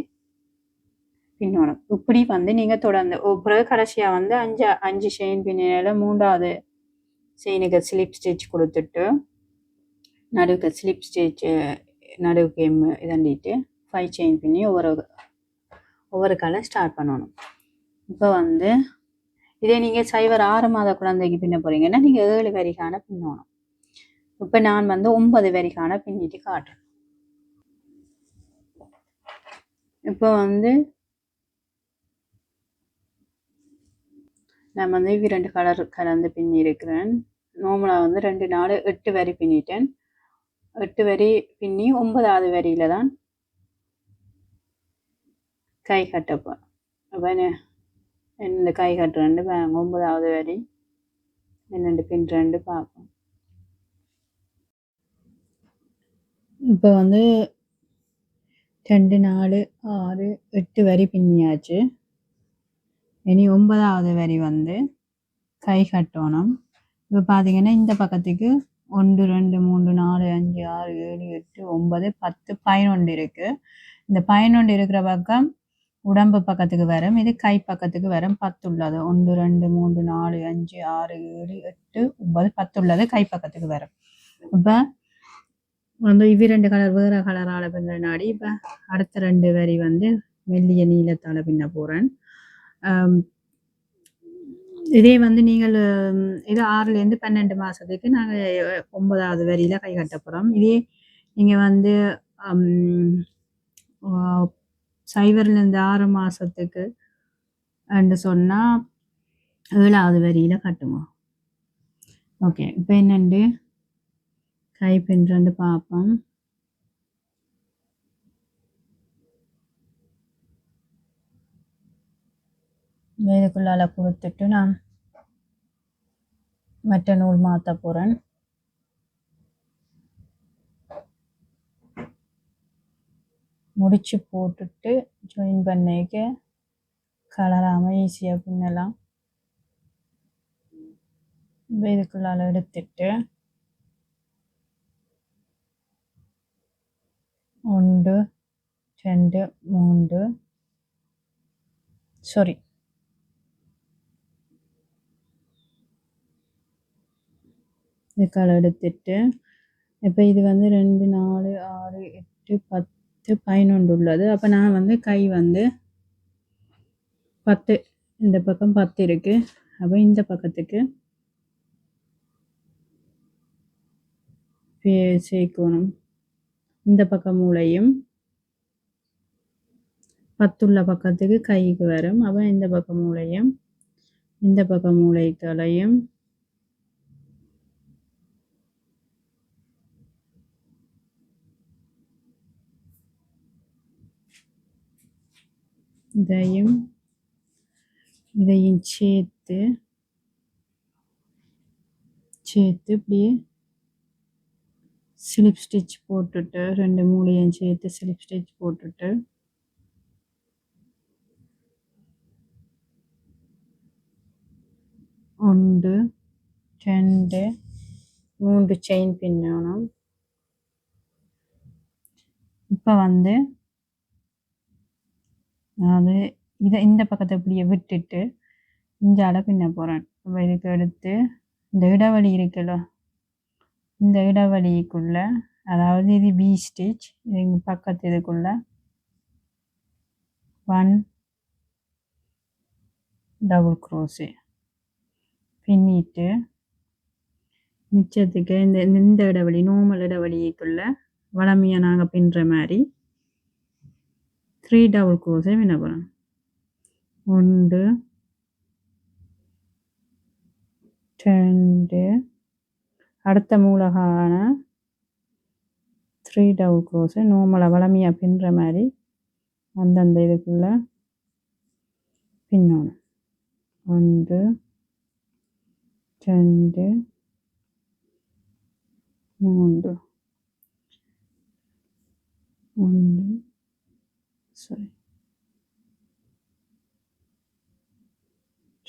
பின்னணும் இப்படி வந்து நீங்கள் தொடர்ந்து ஒவ்வொரு கடைசியாக வந்து 5 செயின் பின்னில மூன்றாவது செயினுக்கு ஸ்லிப் ஸ்டிச் கொடுத்துட்டு நடுவுக்கு ஸ்லிப் ஸ்டிச் நடுவுக்கு இதண்டிட்டு 5 செயின் பின்னி ஒவ்வொரு காலம் ஸ்டார்ட் பண்ணணும் இப்போ வந்து இதே நீங்கள் சைவர் 6 மாத குழந்தைக்கு பின்ன போகிறீங்கன்னா நீங்கள் 7 வரிக்கான பின்னணும் இப்போ நான் வந்து 9 வரிக்கான பின்னிட்டு காட்டுறேன் இப்போ வந்து நான் வந்து 2 கலர் கலந்து பின்னி இருக்கிறேன் நார்மலாக வந்து 2 4 8 வரி பின்னிட்டேன் 8 வரி பின்னி 9வது வரியில தான் கை கட்டப்போம் அப்போ இந்த கை கட்டுறேன் 9வது வரி என்னென்று பின்னுறேன் பார்ப்போம் இப்போ வந்து 2 4 6 8 வரி பின்னியாச்சு இனி 9வது வரி வந்து கை கட்டணும் இப்போ பார்த்தீங்கன்னா இந்த பக்கத்துக்கு 1 2 3 4 5 6 7 8 9 10 11 இருக்கு இந்த 11 இருக்கிற பக்கம் உடம்பு பக்கத்துக்கு வரும் இது கை பக்கத்துக்கு வரும் 10 உள்ளது 1 2 3 4 5 6 7 8 9 10 உள்ளது கை பக்கத்துக்கு வரும் இப்போ வந்து 2 கலர் வேற கலரால பின்னாடி இப்போ அடுத்த 2 வரி வந்து மெல்லிய நீளத்தால பின்ன போறேன் இதே வந்து நீங்கள் இது 6லேருந்து 12 மாதத்துக்கு நாங்கள் 9வது வரியில கை கட்ட போகிறோம் இதே நீங்கள் வந்து சைவர்லேருந்து 6 மாதத்துக்கு சொன்னால் 7வது வரியில கட்டுவோம் ஓகே, இப்போ என்னண்டு கை பின்னுறேன்னு பார்ப்போம். இதுக்குள்ளால கொடுத்துட்டு நான் மற்ற நூல் மாற்ற போகிறேன். முடிச்சு போட்டுட்டு ஜாயின் பண்ணிக்க கலராமல் ஈஸியாக பின்னலாம். இதுக்குள்ளால எடுத்துட்டு 1 2 3 சாரி இதுக்கால எடுத்துட்டு இப்போ இது வந்து 2 4 6 8 10 11 உள்ளது. அப்போ நான் வந்து கை வந்து 10, இந்த பக்கம் 10 இருக்கு. அப்போ இந்த பக்கத்துக்கு சேர்க்கணும். இந்த பக்கம் மூளையும் 10 உள்ள பக்கத்துக்கு கைக்கு வரும். அப்போ இந்த பக்கம் மூளையும் இந்த பக்கம் மூளைக்களையும் இதையும் சேர்த்து இப்படியே ஸ்லிப் ஸ்டிச் போட்டுட்டு 2 மூலையும் சேர்த்து ஸ்லிப் ஸ்டிச் போட்டுட்டு 1 2 3 செயின் பின்னணும். இப்போ வந்து அதாவது இந்த பக்கத்தை இப்படியே விட்டுட்டு இஞ்சால பின்ன போகிறேன். இப்போ இதுக்கு எடுத்து இந்த இடைவெளி இருக்குல்ல, இந்த இடைவெளிக்குள்ள, அதாவது இது பி ஸ்டிச், இது பக்கத்து இதுக்குள்ள 1 டபுள் க்ரோஸே பின்னிட்டு மிச்சத்துக்கு இந்த இடைவெளி நார்மல் இடைவெளிக்குள்ள வளமையாக நாங்கள் பின்னுற மாதிரி 3 டபுள் க்ரோஸே பின்ன போகிறோம். 1 2 அடுத்த மூலகான 3 டபுள் க்ரோஸை நார்மலாக வளமையாக பின்னுற மாதிரி அந்தந்த இதுக்குள்ள பின்னணும். 1 2 3 1 சாரி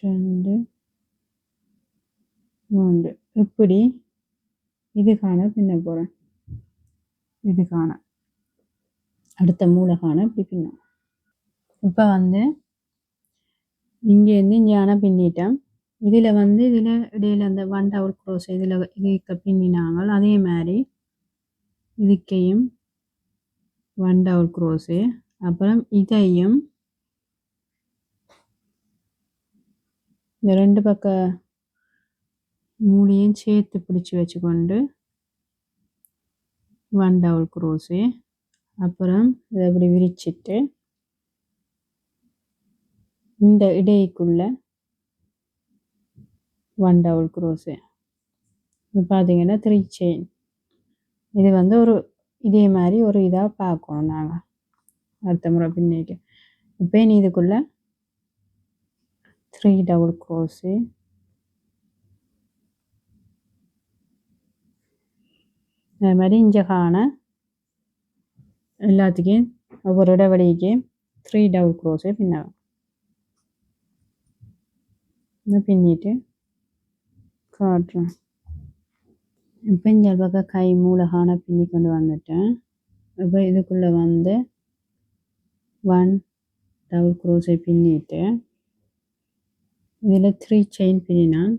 2 3 இப்படி இதுக்கான பின்ன போகிறேன். இதுக்கான அடுத்த மூலகான இப்படி பின்னும். இப்போ வந்து இங்கேருந்து இங்கே பின்னிட்டேன். இதில் வந்து இடையில அந்த 1 டபுள் க்ரோஸ் இதில் இதுக்கு பின்னினாங்க. அதே மாதிரி இதுக்கையும் 1 டபுள் க்ரோஸு, அப்புறம் இதையும் இந்த 2 பக்க மூலையும் சேர்த்து பிடிச்சி வச்சுக்கொண்டு 1 டபுள் க்ரோஸு, அப்புறம் இதை இப்படி விரிச்சிட்டு இந்த இடைக்குள்ள 1 டபுள் க்ரோஸு. இப்போ பார்த்தீங்கன்னா 3 செயின். இது வந்து ஒரு இதே மாதிரி ஒரு இதாக பார்க்கணும் நாங்கள் அடுத்த முறை பின்னிட்டு. இப்போ நீ இதுக்குள்ள 3 டபுள் க்ரோஸு, அது மாதிரி இங்கே காண எல்லாத்துக்கும் ஒவ்வொரு இடைவெளிக்கு 3 டபுள் க்ரோஸே பின்னலாம். பின்னிட்டு காட்டுறேன். இப்போ இந்த பக்கம் கை மூலகான பின்னி கொண்டு வந்துட்டேன். இப்போ இதுக்குள்ளே வந்து 1 டபுள் க்ரோஸை பின்னிட்டு இதில் 3 செயின் பின்னினான்.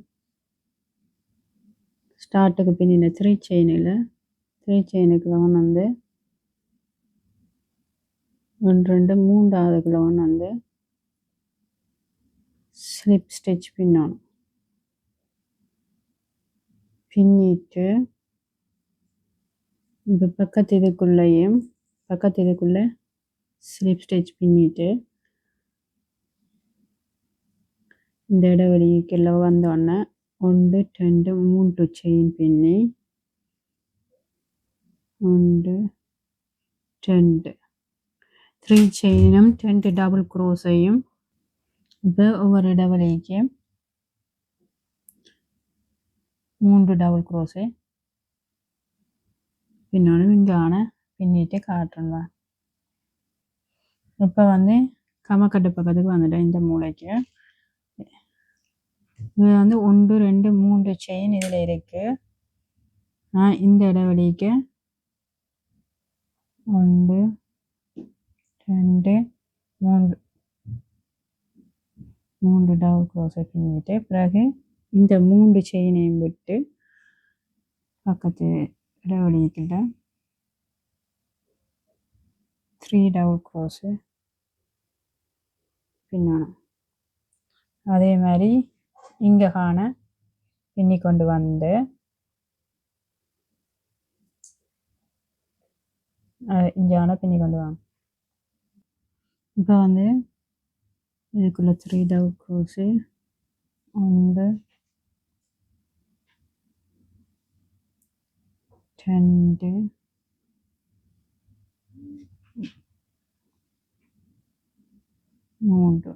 ஸ்டார்ட்டுக்கு பின்னின 3 செயினில் 3 செயினுக்கு வந்து 1 2 3ஆவதுக்குள்ள வந்து ஸ்லிப் ஸ்டிச் பின்னணும். பின்னிட்டு இப்போ பக்கத்து இதுக்குள்ளே ஸ்லிப் ஸ்டிச் பின்னிட்டு இந்த இடைவெளிக்குள்ள வந்தோடனே 1 2 3 செயின் பின்னி 1 2 3 செயினும் 2 டபுள் க்ரோஸையும் இப்போ ஒவ்வொரு இடைவெளிக்கு 3 டபுள் க்ரோஸை பின்னாலும் இங்கான பின்னிட்டு காட்டுறேன். இப்போ வந்து கமக்கட்டு பக்கத்துக்கு வந்துட்டேன். இந்த மூளைக்கு இது வந்து 1 2 3 செயின் இதில் இருக்கு. நான் இந்த இடைவெளிக்கு 1 2 3 டபுள் க்ரோஸை பின்னிட்டு பிறகு இந்த 3 செயினையும் விட்டு பக்கத்து இடைவெளிக்கிட்ட 3 டபுள் க்ரோஸு பின்னணும். அதே மாதிரி இங்கே காண பின்னி கொண்டு வந்து இங்கே பின்னி கொண்டு வாங்க. இப்போ வந்து இதுக்குள்ள 3 டபுள் க்ரோஸு 1 2 3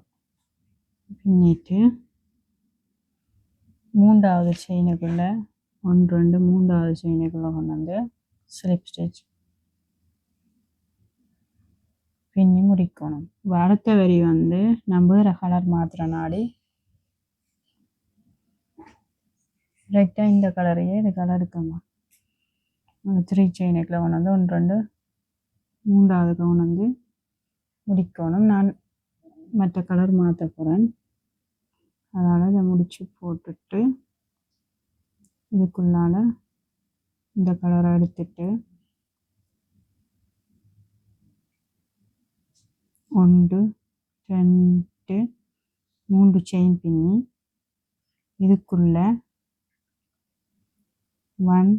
பின்னிட்டு மூன்றாவது செயினுக்குள்ள 1 2 மூன்றாவது செயினுக்குள்ள கொண்டு வந்து ஸ்லிப் ஸ்டிச் பின்னி முடிக்கணும். அடுத்த வரி வந்து நம்ம வேறு கலர் மாத்திர நாடி கரெக்டாக இந்த கலரையே இது கலர் இருக்கணும். 3 செயினுக்குள்ள கொண்டு வந்து 1 2 மூன்றாவது கொண்டு வந்து முடிக்கணும். நான் மற்ற கலர் மாற்ற போகிறேன். அதனால் இதை முடிச்சு போட்டுட்டு இதுக்குள்ளால இந்த கலரை எடுத்துட்டு 1 2 3 செயின் பின்னி இதுக்குள்ள 1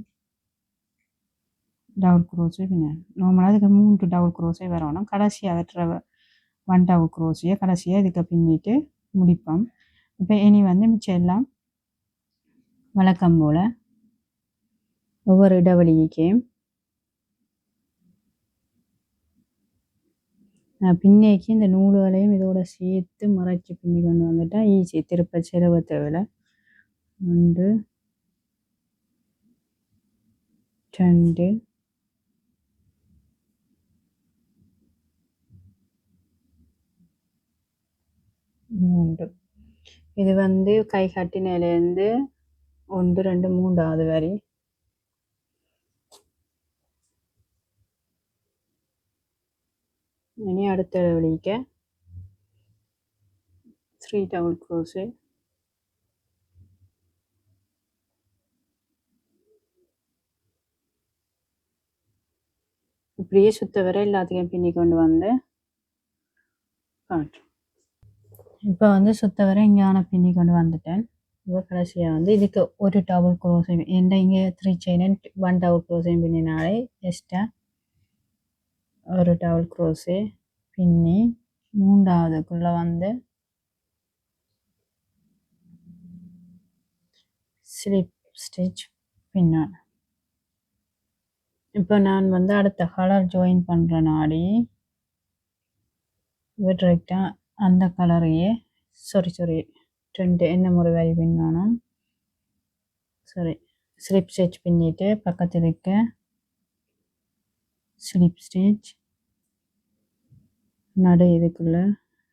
டபுள் க்ரோஸே பின்ன. நார்மலாக இதுக்கு 3 டபுள் க்ரோஸே வரணும். கடைசியாக 1 டபுள் க்ரோஸையே கடைசியாக இதுக்கு பின்னிட்டு முடிப்போம். இப்போ இனி வந்து மிச்சம் எல்லாம் வழக்கம் போல் ஒவ்வொரு இடைவெளிக்கும் பின்னைக்கு இந்த நூல்களையும் இதோட சேர்த்து மறைச்சி பின்னி கொண்டு வந்துட்டா ஈஸி. திருப்ப செலவு தேவையில்லை. 1 2 3 இது வந்து கை கட்டினிலேருந்து 1 2 3வது வரி. இனி அடுத்த இடைவெளிக்கு 3 டபுள் க்ரோஸு இப்படியே சுத்த வர எல்லாத்தையும் பின்னி கொண்டு வந்து காட்டுறேன். இப்போ வந்து சுத்த வர இங்கே பின்னி கொண்டு வந்துட்டேன். இப்போ கடைசியாக வந்து இதுக்கு ஒரு டபுள் க்ரோஸையும் எந்த இங்கே 3 செயின் 1 டபுள் க்ரோஸையும் பின்னினாலே எக்ஸ்ட்ரா ஒரு டபுள் க்ரோஸு பின்னி மூன்றாவதுக்குள்ளே வந்து ஸ்லிப் ஸ்டிச் பின்னான். இப்போ நான் வந்து அடுத்த கலர் ஜாயின் பண்ணுற நாடி டிரெக்டாக அந்த கலரையே சாரி 2 என்ன ஒரு வரி பின்னணும். சாரி ஸ்லிப் ஸ்டிச் பின்னிட்டு பக்கத்தில் இருக்க ஸ்லிப் ஸ்டிச் நடு இதுக்குள்ள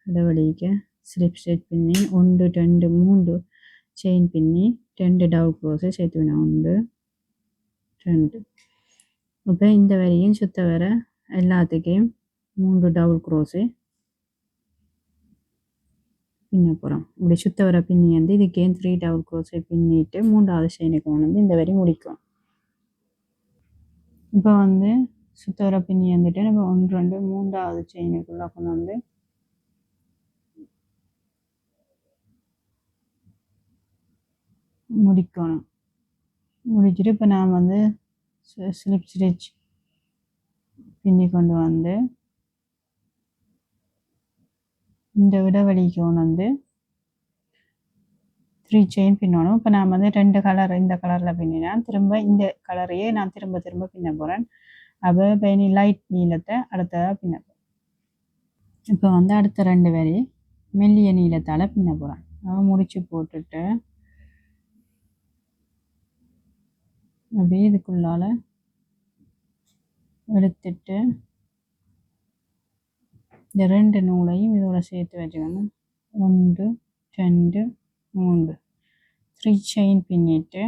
இடைவெளிக்கு ஸ்லிப் ஸ்டிச் பின்னி 1 2 3 செயின் பின்னி 2 டபுள் க்ரோஸை சேர்த்து வேணும். 1 2 இப்போ இந்த வரியும் சுத்த வர எல்லாத்துக்கும் 3 டபுள் க்ரோஸு பின்ன போகிறோம். இப்படி சுத்த வர பின்னி வந்து இதுக்கே 3 டபுள் க்ரோஸை பின்னிட்டு மூன்றாவது செயினுக்கு வந்து இந்த வரி முடிக்கும். இப்போ வந்து சுத்த வர பின்னி வந்துட்டு நம்ம 1 2 மூன்றாவது செயினுக்குள்ள கொண்டு வந்து முடிக்கணும். முடிச்சுட்டு இப்போ நான் வந்து ஸ்லிப் ஸ்டிச் பின்னி கொண்டு வந்து இந்த இடைவெளிக்கு கொண்டு வந்து 3 செயின் பின்னணும். இப்போ நான் வந்து 2 கலர் இந்த கலரில் பின்னினா திரும்ப இந்த கலரையே நான் திரும்ப திரும்ப பின்ன போகிறேன். அப்போ இப்போ இனி லைட் நீளத்தை அடுத்ததாக பின்ன போகிறேன். இப்போ வந்து அடுத்த 2 வரி மெல்லிய நீளத்தால் பின்ன போகிறேன். முடிச்சு போட்டுட்டு அப்படியே இதுக்குள்ளால் எடுத்துட்டு இந்த 2 நூலையும் இதோட சேர்த்து வச்சுக்கணும். 1 2 3 3 செயின் பின்னிட்டு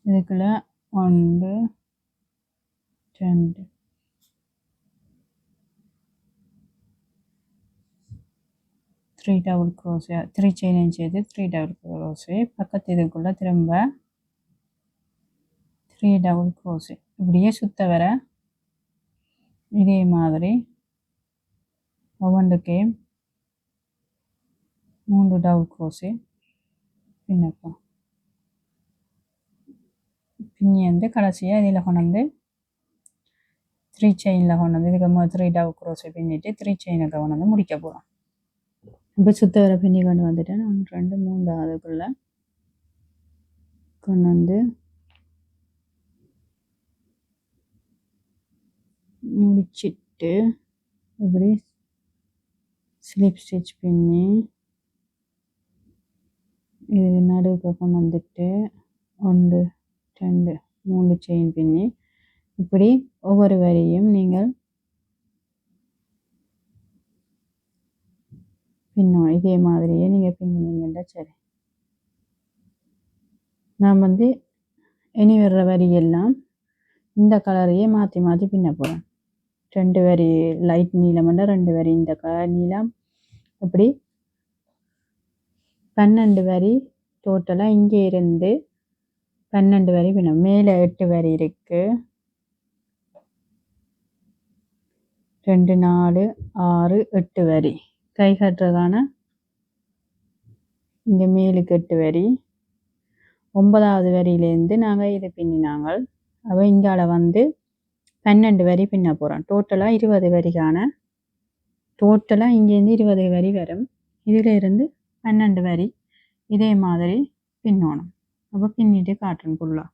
இதுக்குள்ள 1 2 3 டபுள் க்ரோஷே 3 செயினையும் சேர்த்து 3 டபுள் க்ரோஷே பக்கத்து இதுக்குள்ள திரும்ப 3 டபுள் க்ரோஷே இப்படியே சுத்த வர இதே மாதிரி ஒவ்வொன்றுக்கே 3 டபுள் க்ரோஷே பின்னப்போம். பின்னி வந்து கடைசியாக இதில் கொண்டு வந்து 3 செயினில் கொண்டு வந்து இதுக்கு 3 டபுள் க்ரோஷே பின்னிட்டு 3 செயினுக்கு கொண்டு வந்து முடிக்க போகிறோம். இப்போ சுத்த வர பின்னி கொண்டு வந்துட்டேன். 1 2 3 அதுக்குள்ளே கொண்டு வந்து முடிச்சிட்டு இப்படி ஸ்லிப் ஸ்டிச் பின்னி இது நடுவுக்கு கொண்டு வந்துட்டு 1 2 3 செயின் பின்னி இப்படி ஒவ்வொரு வரியும் நீங்கள் பின்னோம். இதே மாதிரியே நீங்கள் பின்னினீங்கன்னா சரி. நான் வந்து இனி வர்ற வரியெல்லாம் இந்த கலரையே மாற்றி மாற்றி பின்ன போகிறேன். 2 வரி லைட் நீளம்னா 2 வரி இந்த கலர் நீளம் இப்படி 12 வரி டோட்டலாக இங்கே இருந்து 12 வரி பின்ன மேலே 8 வரி இருக்கு. 2 4 6 8 வரி கை கட்டுறதான இங்கே மேலுக்கு 8 வரி 9வது வரியிலேருந்து நாங்கள் இதை பின்னினாங்க. அப்போ இங்கால வந்து 12 வரி பின்ன போகிறோம். டோட்டலாக 20 வரிக்கான டோட்டலாக இங்கேருந்து 20 வரி வரும். இதில் இருந்து 12 வரி இதே மாதிரி பின்னணும். அப்போ பின்னிட்டு காட்டுறேன் ஃபுல்லாக.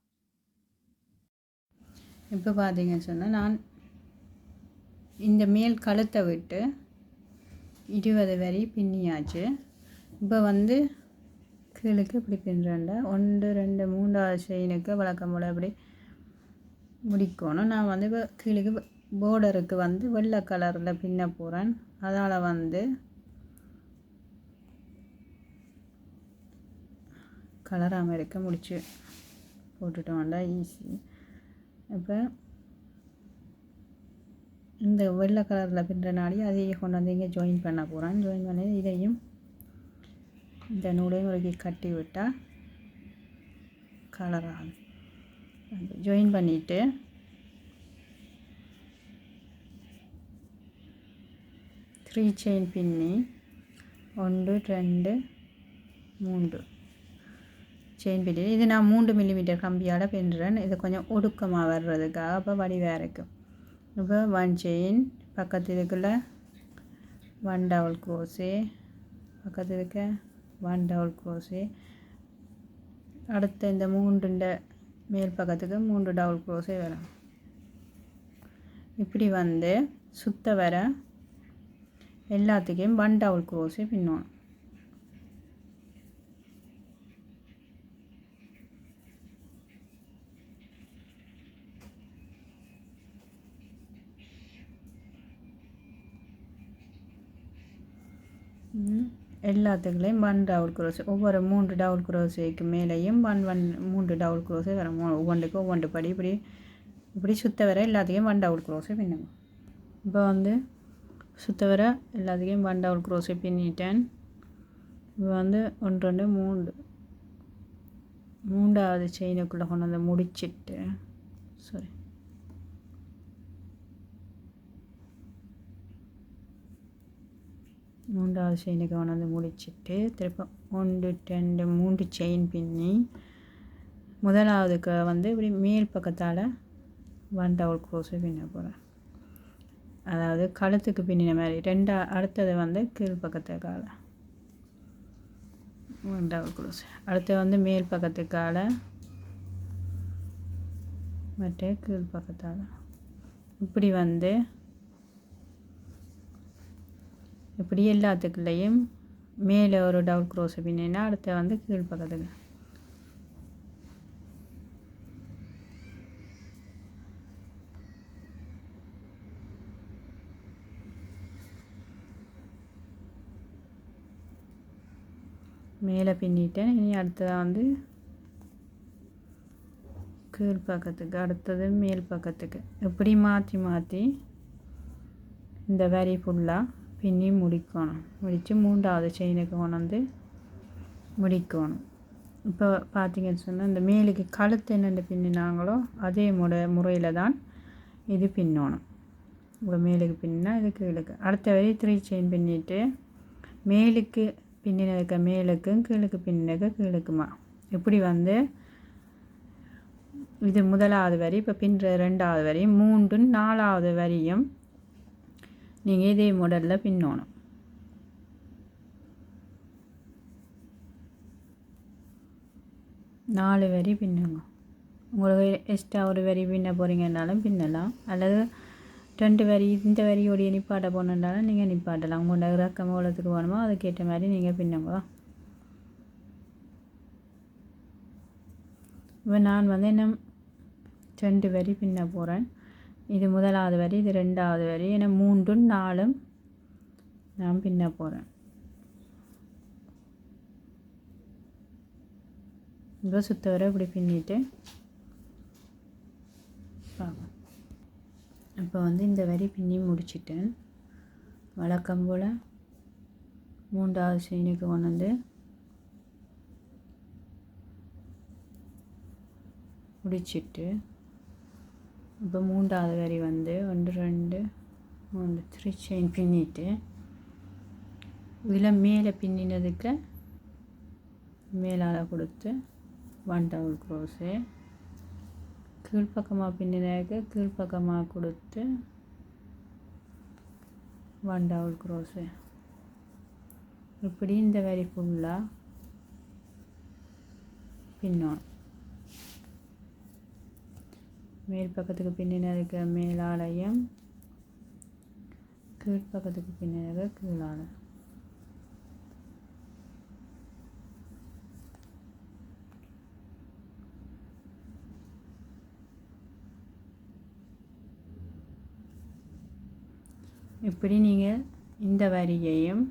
இப்போ பார்த்தீங்கன்னு சொன்னால் நான் இந்த மேல் கழுத்தை விட்டு 20 வரி பின்னியாச்சு. இப்போ வந்து கீழுக்கு இப்படி பின்னுறேன்ல 1 2 3வது செயினுக்கு வழக்கம் போல் இப்படி முடிக்கணும். நான் வந்து இப்போ கீழுக்கு போர்டருக்கு வந்து வெள்ளை கலரில் பின்ன போகிறேன். அதால் வந்து கலராமல் இருக்க முடிச்சு போட்டுட்டோம்ல ஈஸி. இப்போ இந்த வெள்ளை கலரில் பின்னுறனாடி அதையே கொண்டு வந்து இங்கே ஜாயின் பண்ண போகிறேன். ஜாயின் பண்ணி இதையும் இந்த நூலையும் ஒரு கட்டி விட்டால் கலராகும். ஜாயின் பண்ணிவிட்டு த்ரீ செயின் பின்னி 1 2 3 செயின் பின்னி இது நான் 3 மில்லிமீட்டர் கம்பியால் பின்னுறேன். இது கொஞ்சம் ஒடுக்கமாக வர்றதுக்காக அப்போ வடிவாக இருக்கும். இப்போ 1 செயின் பக்கத்து இதுக்குள்ள 1 டபுள் க்ரோஷே பக்கத்து இருக்க 1 டபுள் க்ரோஷே அடுத்த இந்த 3 மேல் பக்கத்துக்கு 3 டபுள் க்ரோஷே வரும். இப்படி வந்து சுத்த வர எல்லாத்துக்கும் 1 டபுள் க்ரோஷே பின்னணும். எல்லாத்துக்குள்ளேயும் 1 டபுள் க்ரோஷே ஒவ்வொரு 3 டபுள் க்ரோஷேக்கு மேலேயும் 3 டபுள் க்ரோஷே வரும். ஒவ்வொன்றுக்கு ஒவ்வொன்று படி இப்படி இப்படி சுத்த வர எல்லாத்துக்கும் 1 டபுள் க்ரோஷே பின்னுங்க. இப்போ வந்து சுத்த வர எல்லாத்துக்கும் 1 டபுள் க்ரோஷே பின்னிட்டேன். இப்போ வந்து 1 2 3 3வது செயினுக்குள்ளே கொண்டு வந்து முடிச்சிட்டு சாரி 3வது செயினுக்கு கொண்டு வந்து முடிச்சிட்டு திருப்ப 1 2 3 செயின் பின்னி முதலாவதுக்கு வந்து இப்படி மேல் பக்கத்தால் 1 டபுள் க்ரோஷே பின்ன போகிறேன். அதாவது கழுத்துக்கு பின்னின மாதிரி அடுத்தது வந்து கீழ் பக்கத்துக்கால டபுள் க்ரோஸ். அடுத்து வந்து மேல் பக்கத்துக்கால மற்ற கீழ் பக்கத்தால் இப்படி வந்து இப்படி எல்லாத்துக்குள்ளேயும் மேலே ஒரு டபுள் க்ரோஸ் பின்னினா அடுத்து வந்து கீழ் பக்கத்துக்கு மேலே பின்னிட்டேன். இனி அடுத்ததாக வந்து கீழ் பக்கத்துக்கு, அடுத்தது மேல் பக்கத்துக்கு இப்படி மாற்றி மாற்றி இந்த வரி ஃபுல்லாக பின்னி முடிக்கணும். முடித்து 3வது செயினுக்கு கொண்டு முடிக்கணும். இப்போ பார்த்தீங்கன்னு சொன்னால் இந்த மேலுக்கு கழுத்து என்னென்ன பின்னினாங்களோ அதே முறையில் தான் இது பின்னணும். இப்போ மேலுக்கு பின்னினா இது கீழுக்கு. அடுத்த வரி 3 செயின் பின்னிட்டு மேலுக்கு பின்னினதுக்கு மேலுக்கும் கீழுக்கு பின்னினதுக்கு கீழுக்குமா இப்படி வந்து இது 1வது வரி. இப்போ பின்னுற 2வது வரி 3 4வது வரியும் நீங்கள் இதே மாடலில் பின்னணும். நாலு வரி பின்னுங்க. உங்களுக்கு எக்ஸ்ட்ரா ஒரு வரி பின்ன போகிறீங்கன்னாலும் பின்னலாம், அல்லது 2 வரி இந்த வரியோடைய நிப்பாட்ட போனாலும் நீங்கள் நிப்பாட்டலாம். உங்களோட இறக்கம் எவ்வளோத்துக்கு வேணுமோ அதுக்கேற்ற மாதிரி நீங்கள் பின்னுங்க. இப்போ நான் வந்து இன்னும் 2 வரி பின்ன போகிறேன். இது 1வது வரி, இது 2வது வரி, ஏன்னா 3 4 நான் பின்ன போகிறேன். இப்போ சுத்த வரை இப்படி பின்னிட்டு இப்போ வந்து இந்த வரி பின்னி முடிச்சிட்டேன். வழக்கம் போல் 3வது செயினுக்கு கொண்டு முடிச்சிட்டு இப்போ 3வது வரி வந்து 1 2 3 3 செயின் பின்னிட்டு இதில் மேலே பின்னினதுக்கு மேலால் கொடுத்து 1 டபுள் க்ரோஸு, கீழ்ப்பக்கமாக பின்னினதுக்கு கீழ்ப்பக்கமாக கொடுத்து 1 டபுள் க்ரோஸு. இப்படி இந்த வரி ஃபுல்லாக பின்னணும். மேல் பக்கத்துக்கு பின்னினதுக்கு மேலாலையும் கீழ்ப்பக்கத்துக்கு பின்னினதுக்கு கீழால. இப்படி நீங்கள் இந்த வரியையும்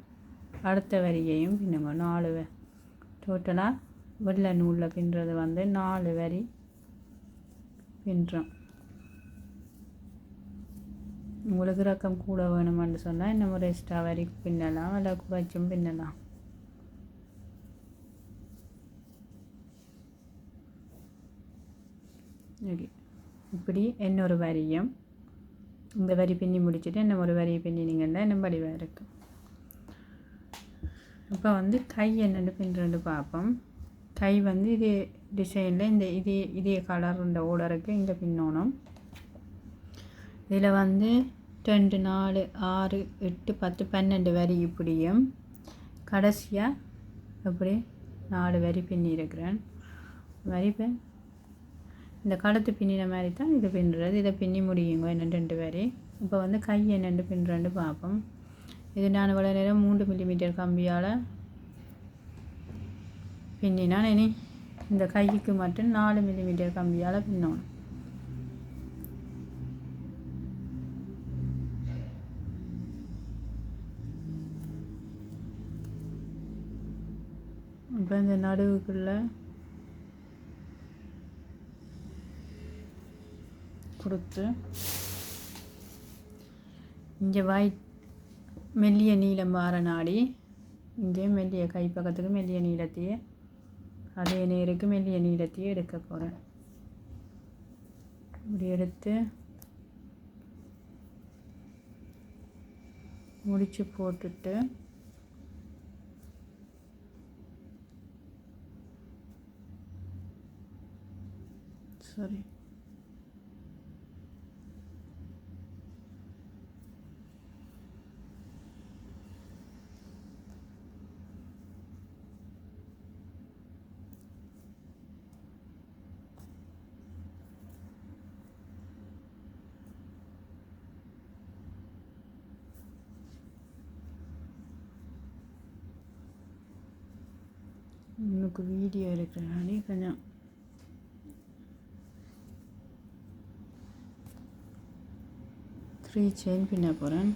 அடுத்த வரியையும் பின்னுங்க. 4 டோட்டலாக வெள்ளை நூலில் பின்னுறது வந்து 4 வரி பின்னுறோம். உங்களுக்கு இறக்கம் கூட வேணுமென்று சொன்னால் இன்னும் ஒரு எக்ஸ்ட்ரா வரி பின்னலாம், இல்லை குறைச்சும் பின்னலாம். ஓகே, இப்படி இன்னொரு வரியும் இந்த வரி பின்னி முடிச்சுட்டு இன்னும் ஒரு வரியை பின்னினீங்கன்னா இன்னும் வடிவாக இருக்கும். இப்போ வந்து கை என்னென்னு பின்னுறது பார்ப்போம். கை வந்து இதே டிசைனில் இந்த இதே கலர் இந்த ஓர்டருக்கு இங்கே பின்னணும். இதில் வந்து 2 4 6 8 10 12 வரி இப்படியும் கடைசியாக இப்படி 4 வரி பின்னி இருக்கிறேன். வரி இந்த கழுத்து பின்னின மாதிரி தான் இது பின்னுறது. இதை பின்னி முடியுங்க இன்னும் 2 வரி. இப்போ வந்து கை என்னென்று பின்னுறேன்னு பார்ப்போம். இது நான் இவ்வளோ நேரம் 3 மில்லிமீட்டர் கம்பியால் பின்னினா இனி இந்த கைக்கு மட்டும் 4 மில்லிமீட்டர் கம்பியால் பின்னணும். இப்போ இந்த நடுவுக்குள்ளே கொடுத்து இங்கே மெல்லிய நீளம் வார நாடி இங்கே மெல்லிய கை பக்கத்துக்கு மெல்லிய நீளத்தையே அதே நேருக்கு மெல்லிய நீளத்தையே எடுக்க போகிறேன். இப்படி எடுத்து முடிச்சு போட்டுட்டு சரி உங்களுக்கு வீடியோ இருக்கிறனாலே கொஞ்சம் த்ரீ செயின் பின்ன போகிறேன்.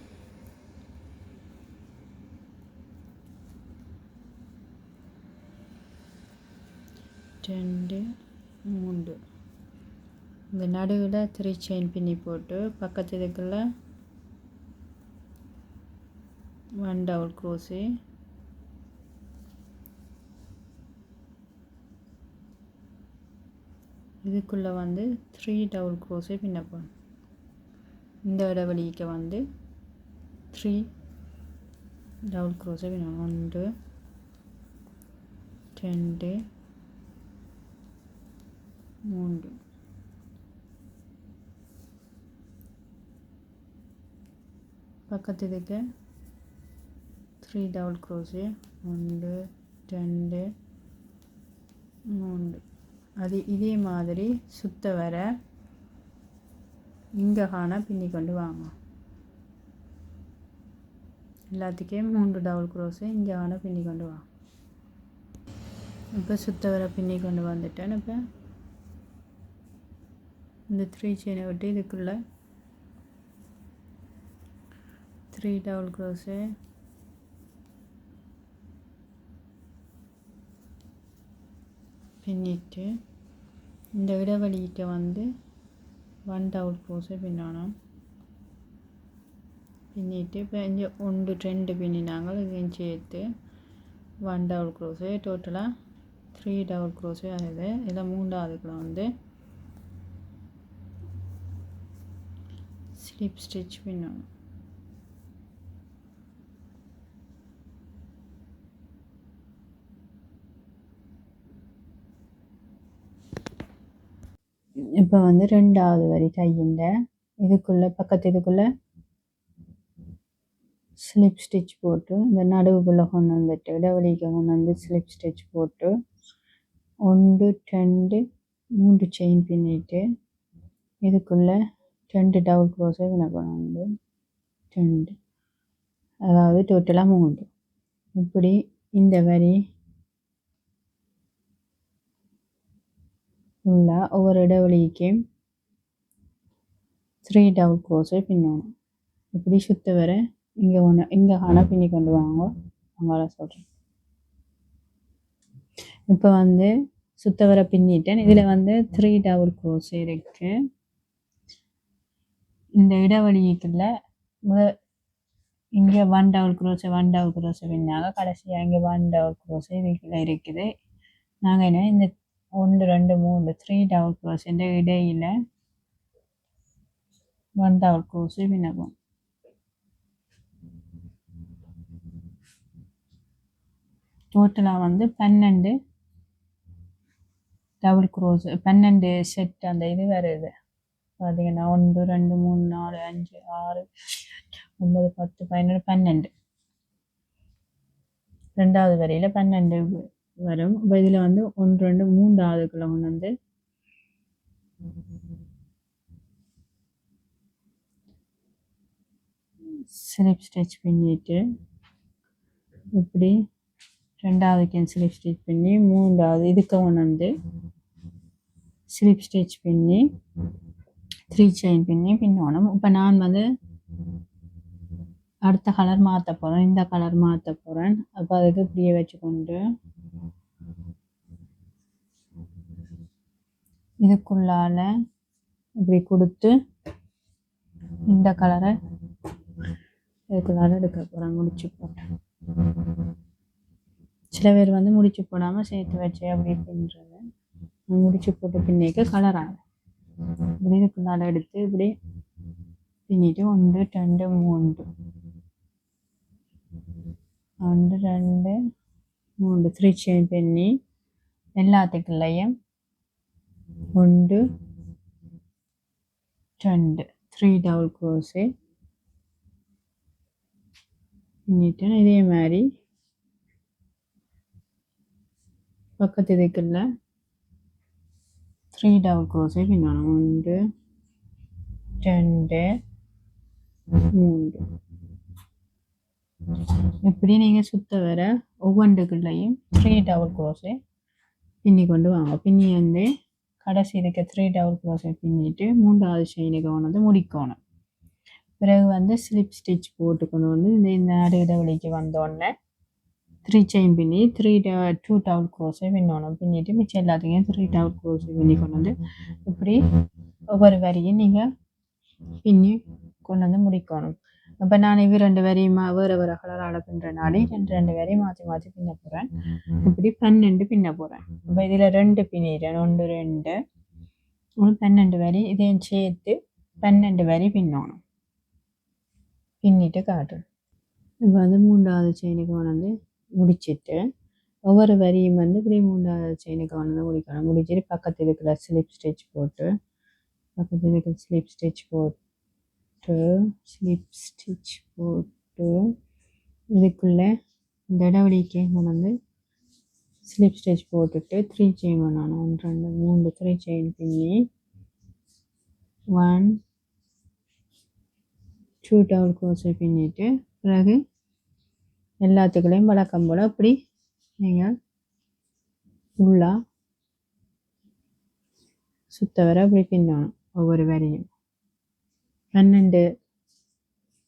ரெண்டு மூன்று இந்த நடுவில் த்ரீ செயின் பின்னி போட்டு பக்கத்து இதுக்குள்ள 1 டபுள் க்ரோஸே, இதுக்குள்ளே வந்து 3 டபுள் க்ரோஸே பின்ன போகணும். இந்த இடைவெளிக்கு வந்து 3 டபுள் க்ரோஸே பின்னணும். 1 2 3 பக்கத்து இதுக்கு 3 டபுள் க்ரோஸே 1 2 3. அது இதே மாதிரி சுத்த வர இங்கே காண பின்னி கொண்டு வாங்க. எல்லாத்துக்கும் 3 டபுள் க்ரோஸே இங்கே காண பின்னி கொண்டு வாங்க. இப்போ சுத்த வர பின்னி கொண்டு வந்துட்டேன். இப்போ இந்த 3 செயினை விட்டு இதுக்குள்ளே 3 டபுள் க்ரோஸே பின்னிட்டு இந்த இடைவெளிக்கு வந்து 1 டபுள் க்ரோஸே பின்னணும். பின்னிட்டு இப்போ இங்கே 1 2 பின்னினாங்க. இதையும் சேர்த்து 1 டபுள் க்ரோஸே டோட்டலாக 3 டபுள் க்ரோஸே ஆகுது. இதில் மூன்றாவதுக்குள்ள வந்து ஸ்லிப் ஸ்டிச் பின்னணும். இப்போ வந்து ரெண்டாவது வரி தையுண்ட இதுக்குள்ளே பக்கத்து இதுக்குள்ளே ஸ்லிப் ஸ்டிச் போட்டு இந்த நடுவுக்குள்ளே கொண்டு வந்துட்டு இடைவெளிக்கு கொண்டு வந்து ஸ்லிப் ஸ்டிச் போட்டு 1 2 3 செயின் பின்னிட்டு இதுக்குள்ளே 2 டபுள் க்ரோஸே பின்ன போகணும். 1 2 அதாவது டோட்டலாக 3. இப்படி இந்த வரி உள்ள ஒவ்வொரு இடைவெளிக்கும் 3 டபுள் க்ரோஸே பின்னணும். இப்படி சுத்த வர இங்கே ஒன்று இங்கே ஆனால் பின்னி கொண்டு வாங்க. அவங்கள சொல்கிறேன். இப்போ வந்து சுத்த வர பின்னிட்டேன். இதில் வந்து 3 டபுள் க்ரோஸே இருக்கு. இந்த இடைவெளிக்குள்ள இங்கே 1 டபுள் க்ரோஸே பின்னாங்க. கடைசியாக இங்கே 1 டபுள் க்ரோஸே இதுக்குள்ள இருக்குது. நாங்கள் என்ன இந்த 1 2 3 3 டபுள் க்ரோஸ் இந்த இடையில 1 டபுள் க்ரோஸே பின்னப்போம். டோட்டலாக வந்து 12 டபுள் க்ரோஸ் 12 செட் அந்த இது வருது. பார்த்தீங்கன்னா 1 2 3 4 5 6 9 10 11 12 ரெண்டாவது வரையில் 12 வரும். இப்போ இதில் வந்து 1 2 3ஆவதுக்குள்ள ஒன்று வந்து ஸ்லிப் ஸ்டிச் பின்னிட்டு இப்படி ரெண்டாவதுக்கு ஸ்லிப் ஸ்டிச் பின்னி மூன்றாவது இதுக்கு ஒன்று வந்து ஸ்லிப் ஸ்டிச் பின்னி 3 செயின் பின்னி பின்னணும். இப்போ நான் வந்து அடுத்த கலர் மாற்ற போகிறேன். இந்த கலர் மாற்ற போகிறேன். அப்போ அதுக்கு இப்படியே வச்சுக்கொண்டு இதுக்குள்ளால இப்படி கொடுத்து இந்த கலரை இதுக்குள்ளால எடுக்க போகிறேன். முடிச்சு போட்டேன். சில பேர் வந்து முடிச்சு போடாமல் சேர்த்து வச்சு அப்படி பின்னுறது. முடிச்சு போட்டு பின்னிக்க கலர் ஆகும். இப்படி இதுக்குள்ளால எடுத்து இப்படி பின்னிட்டு 1 2 3 1 2 3 3 செயின் பின்னி எல்லாத்துக்குள்ளேயும் 1 2 3 டபுள் க்ரோஸே பின்னிட்டு இதே மாதிரி பக்கத்து இதுக்குள்ள 3 டபுள் க்ரோஸே பின்னணும். 1 2 3 இப்படி நீங்கள் சுத்த வர ஒவ்வொன்றுக்குள்ளேயும் 3 டபுள் க்ரோஸே பின்னி கொண்டு வாங்க. பின்னி வந்து கடைசி இருக்க 3 டபுள் க்ரோஸை பின்னிட்டு 3வது செயினுக்கு வந்து முடிக்கணும். பிறகு வந்து ஸ்லிப் ஸ்டிச் போட்டு கொண்டு வந்து இந்த நடு இடைவெளிக்கு வந்தோடனே 3 செயின் பின்னி 2 டபுள் க்ரோஸை பின்னணும். பின்னிட்டு மிச்சம் எல்லாத்துக்கும் 3 டபுள் க்ரோஸை பின்னி கொண்டு வந்து இப்படி ஒவ்வொரு வரியும் நீங்கள் பின்னி கொண்டு வந்து முடிக்கணும். அப்போ நான் இவ 2 வரையும் வேறு வேறு கலரால் பின்னுறனாடி 2 வரையும் மாற்றி மாற்றி பின்ன போகிறேன். இப்படி 12 பின்ன போகிறேன். இப்போ இதில் 2 பின்னிட்டேன், 1 2 12 வரி இதையும் சேர்த்து 12 வரி பின்னணும். பின்னிட்டு காட்டுறேன். இப்போ வந்து 3வது செயினுக்கு வந்து முடிச்சிட்டு ஒவ்வொரு வரியும் வந்து இப்படி 3வது செயினுக்கு வந்து முடிக்கணும். முடிச்சுட்டு பக்கத்தில் இருக்கிற ஸ்லிப் ஸ்டிச் போட்டு ஸ்லிப் ஸ்டிச் போட்டு இதுக்குள்ளே இந்த இடைவெளிக்கு வந்து ஸ்லிப் ஸ்டிச் போட்டுட்டு 3 செயின் பண்ணணும். 1 2 3 3 செயின் பின்னி 1 2 டபுள் க்ரோஸை பின்னிட்டு பிறகு எல்லாத்துக்குள்ளேயும் வழக்கம் போல் அப்படி நீங்கள் உள்ளா சுத்த வர அப்படி பின்னணும். ஒவ்வொரு வரியும் 12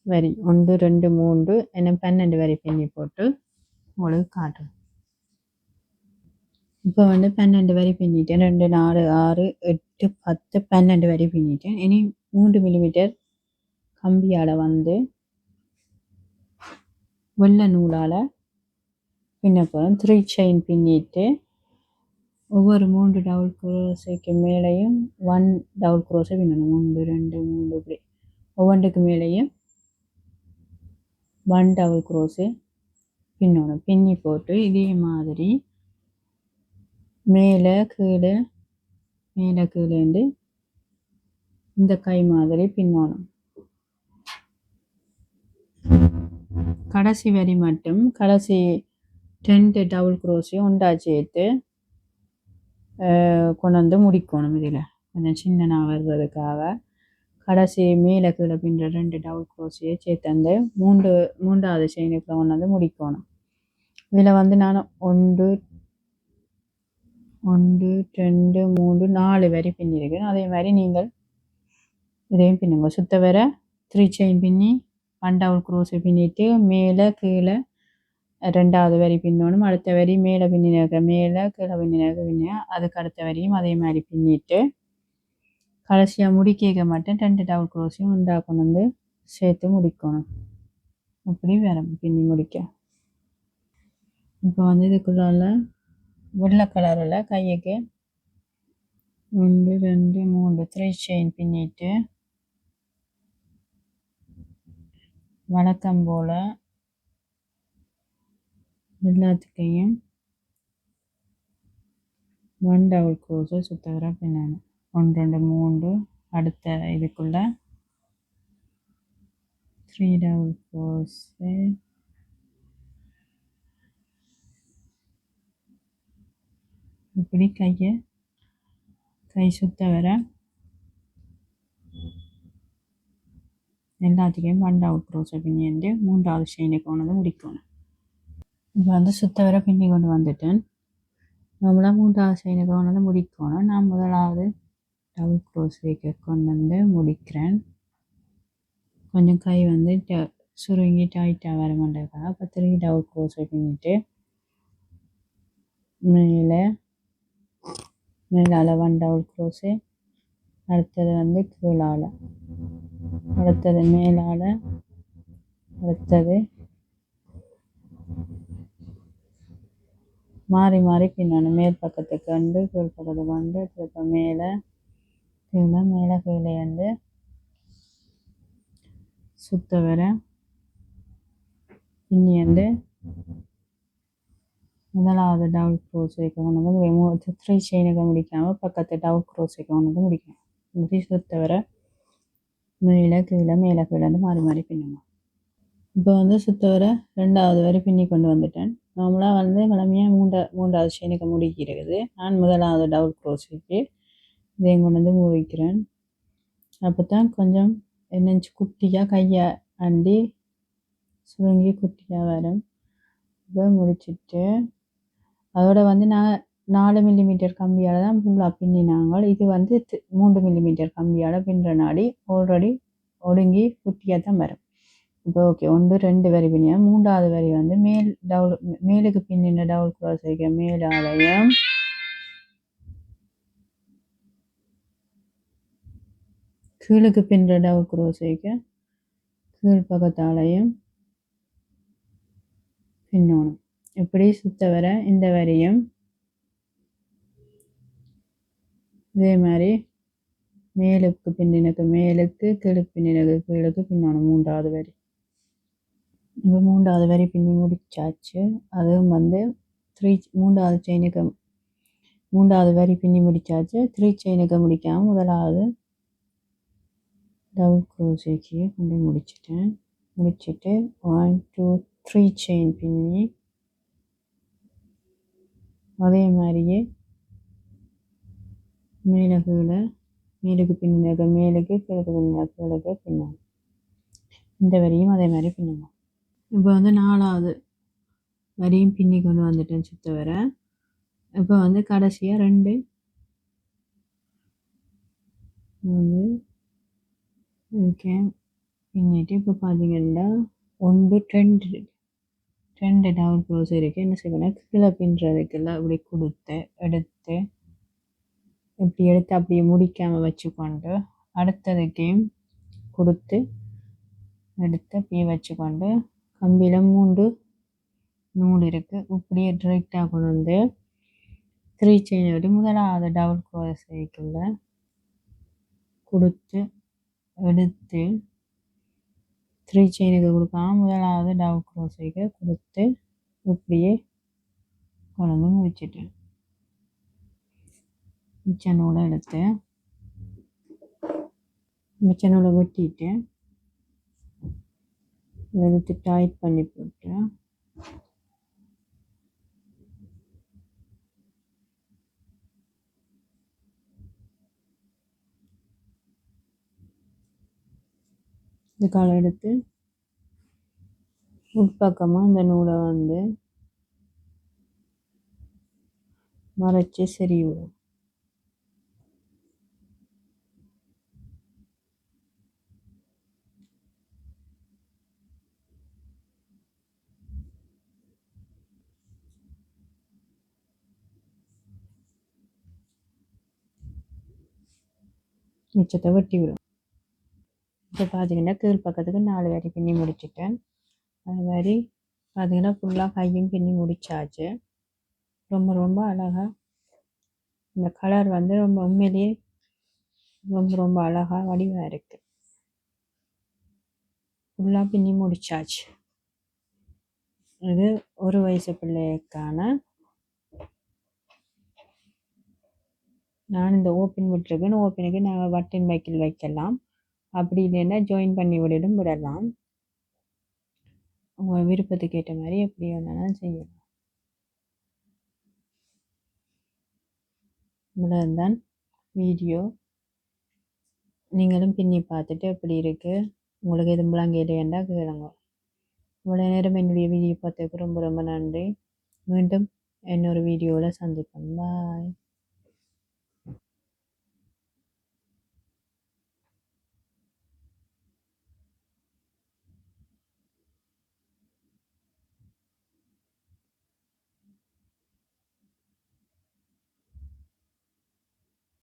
வரி 1 2 3 என்ன 12 வரி பின்னி போட்டு உங்களுக்கு காட்டுறேன். இப்போ வந்து 12 வரி பின்னிட்டேன். 2 4 6 8 10 12 வரி பின்னிட்டேன். இனி 3 மில்லிமீட்டர் கம்பியால் வந்து வெள்ளை நூலால் பின்ன போகிறோம். 3 செயின் பின்னிட்டு ஒவ்வொரு 3 டபுள் க்ரோஸைக்கு மேலேயும் 1 டபுள் க்ரோஸை பின்னணும். 1 2 3 இப்படி ஒவ்வொன்றுக்கு மேலேயும் 1 டபுள் க்ரோஸு பின்னணும். பின்னி போட்டு இதே மாதிரி மேலே கீழேண்டு இந்த கை மாதிரி பின்னணும். கடைசி வரி மட்டும் கடைசி 2 டபுள் க்ரோஸையும் ஒன்றா சேர்த்து கொண்டு வந்து முடிக்கணும். இதில் கொஞ்சம் சின்னனா வர்றதுக்காக கடைசி மேலே கீழே பின்னுற 2 டபுள் க்ரோஸையை சேர்த்து அந்த 3வது செயினுக்குள்ள கொண்டு வந்து முடிக்கணும். இதில் வந்து நான் 1 2 3 4 வரி பின்னிருக்கேன். அதே மாதிரி நீங்கள் இதையும் பின்னுங்க. சுத்த வர 3 செயின் பின்னி 1 டபுள் க்ரோஸை பின்னிட்டு மேலே கீழே 2வது வரி பின்னணும். அடுத்த வரி மேலே பின்னினாக்க மேலே கீழே பின்னினாக்க பின்ன அதுக்கு அடுத்த வரியும் அதே மாதிரி பின்னிட்டு கடைசியாக முடிக்க மட்டும் 2 டபுள் க்ரோஸையும் ஒன்றா கொண்டு வந்து சேர்த்து முடிக்கணும். அப்படி வேற பின்னி முடிக்க. இப்போ வந்து இதுக்குள்ளால வெள்ளை கலரில் கையுக்கு 1 2 3 3 செயின் பின்னிட்டு வழக்கம் போல் எல்லாத்துக்கையும் 1 டபுள் க்ரோஸை சுத்த வர பின்னணும். 1 2 3 அடுத்த இதுக்குள்ள 3 டபுள் க்ரோஸு இப்படி கை சுத்த வர எல்லாத்துக்கையும் 1 டபுள் க்ரோஸை பின்னிட்டு 3வது செயினுக்கு கொண்டு வந்து முடிக்கணும். இப்போ வந்து சுத்த வர பின்னி கொண்டு வந்துட்டேன். நம்மளாம் 3வது செயினுக்கு கொண்டு வந்து முடிக்கணும். நான் முதலாவது டபுள் க்ரோஸ் வைக்க கொண்டு வந்து முடிக்கிறேன். கொஞ்சம் கை வந்து சுருங்கி டைட்டாக வர மாட்டேங்காக அப்போ 3 டபுள் க்ரோஸை பின்னிட்டு மேலால் 1 டபுள் க்ரோஸு அடுத்தது வந்து கீழால் அடுத்தது மேலால் அடுத்தது மாறி மாறி பின்னணும். மேல் பக்கத்துக்கு வந்து கீழ் பக்கத்துக்கு வந்து திருப்ப மேலே கீழே வந்து சுத்த வர பின்னி வந்து முதலாவது டபுள் க்ரோஸ் வைக்க கொண்டு வந்து 3 செயினுக்கு முடிக்காமல் பக்கத்து டபுள் க்ரோஸ் வைக்க கொண்டு வந்து முடிக்கணும். இப்படி சுத்த வர மேலே கீழே மாறி மாறி பின்னணும். இப்போ வந்து சுத்த வர 2வது வரை பின்னி கொண்டு வந்துட்டேன். நார்மலாக வந்து வளமையாக 3வது செயினுக்கு முடிக்கிறது. நான் முதலாவது டபுள் க்ரோஸ் வச்சு இதையும் கொண்டு வந்து முடிக்கிறேன். அப்போ தான் கொஞ்சம் என்னச்சு குட்டியாக கையை அண்டி சுருங்கி குட்டியாக வரும். இப்போ முடிச்சுட்டு அதோட வந்து நான் 4 மில்லிமீட்டர் கம்பியால் தான் ஃபுல்லாக பின்னினாங்க. இது வந்து 3 மில்லிமீட்டர் கம்பியால் பின்னுற நாடி ஆல்ரெடி ஒடுங்கி குட்டியாக தான் வரும். இப்போ ஓகே 1 2 வரி பின்னியா 3வது வரி வந்து மேலுக்கு பின்னின டவுல் க்ராஸ் வைக்க மேலாலையும் கீழுக்கு பின்னுற டவுல் க்ராஸ் வைக்க கீழ் பக்கத்தாலையும் பின்னணும். இப்படி சுத்த வர இந்த வரியும் இதே மாதிரி மேலுக்கு பின்னினக்கு மேலுக்கு கீழுக்கு பின்னினக்கு கீழுக்கு பின்னணும் 3வது வரி. இப்போ 3வது வரி பின்னி முடிச்சாச்சு. அதுவும் வந்து 3வது செயினுக்கு 3வது வரி பின்னி முடிச்சாச்சு. 3 செயினுக்கு முடிக்காமல் முதலாவது டபுள் க்ரோஷேக்கு கொண்டு முடிச்சிட்டேன். முடிச்சுட்டு 1 2 3 செயின் பின்னி அதே மாதிரியே மேலே கீழே மேலுக்கு பின்னினக்கு மேலுக்கு கிழக்கு பின்னினக்கு கிழக்கு பின்னணும். இந்த வரியும் அதே மாதிரி பின்னணும். இப்போ வந்து 4வது வரியும் பின்னி கொண்டு வந்துட்டேன் சுத்த வர. இப்போ வந்து கடைசியாக 2 வந்து இருக்கேன் பின்னிட்டு இப்போ பார்த்தீங்கன்னா 1 2 டவுன் க்ளோஸ் இருக்குது. என்ன செய்வேன் கீழே பின்னுறதுக்கெல்லாம் இப்படி கொடுத்து எடுத்து இப்படி எடுத்து அப்படியே முடிக்காமல் வச்சுக்கொண்டு அடுத்ததுக்கையும் கொடுத்து எடுத்து அப்படியே வச்சுக்கொண்டு கம்பியில் 3 நூல் இருக்குது. இப்படியே டிரெக்டாக கொண்டு வந்து 3 செயின் விட்டு முதலாவது டபுள் க்ரோஷேக்குள்ள கொடுத்து எடுத்து 3 செயினுக்கு கொடுக்காம முதலாவது டபுள் க்ரோஷேக்கு கொடுத்து இப்படியே கொண்டு முடிச்சிட்டேன். மிச்ச நூலை எடுத்து மிச்ச நூலை வெட்டிட்டு எடுத்து டைட் பண்ணி போட்டு இதுக்கால எடுத்து உட்பக்கமாக இந்த நூலை வந்து மறைச்சி சரி விடும். மிச்சத்தை வெட்டி விடும். இப்போ பார்த்தீங்கன்னா கீழ் பக்கத்துக்கு 4 வரி பின்னி முடிச்சுட்டேன். அது மாதிரி பார்த்தீங்கன்னா ஃபுல்லாக கையும் பின்னி முடிச்சாச்சு. ரொம்ப ரொம்ப அழகாக இந்த கலர் வந்து ரொம்ப உண்மையிலேயே ரொம்ப ரொம்ப அழகாக வடிவாக இருக்குது. ஃபுல்லாக பின்னி முடிச்சாச்சு. இது 1 வயசு பிள்ளைக்கான நான் இந்த ஓப்பன் விட்டுருக்கேன். ஓப்பனுக்கு நாங்கள் பட்டன் பைக்கில் வைக்கலாம். அப்படி இல்லைன்னா ஜாயின் பண்ணி விடலாம். உங்கள் விருப்பத்துக்கு ஏற்ற மாதிரி எப்படி வேணாலும் செய்யலாம். இவ்வளோதான் வீடியோ. நீங்களும் பின்னி பார்த்துட்டு எப்படி இருக்குது உங்களுக்கு எதுவும் முழங்க இல்லையாண்டா கேளுங்க. இவ்வளோ நேரம் என்னுடைய வீடியோ பார்த்ததுக்கு ரொம்ப ரொம்ப நன்றி. மீண்டும் இன்னொரு வீடியோவில் சந்திப்போம். பாய்.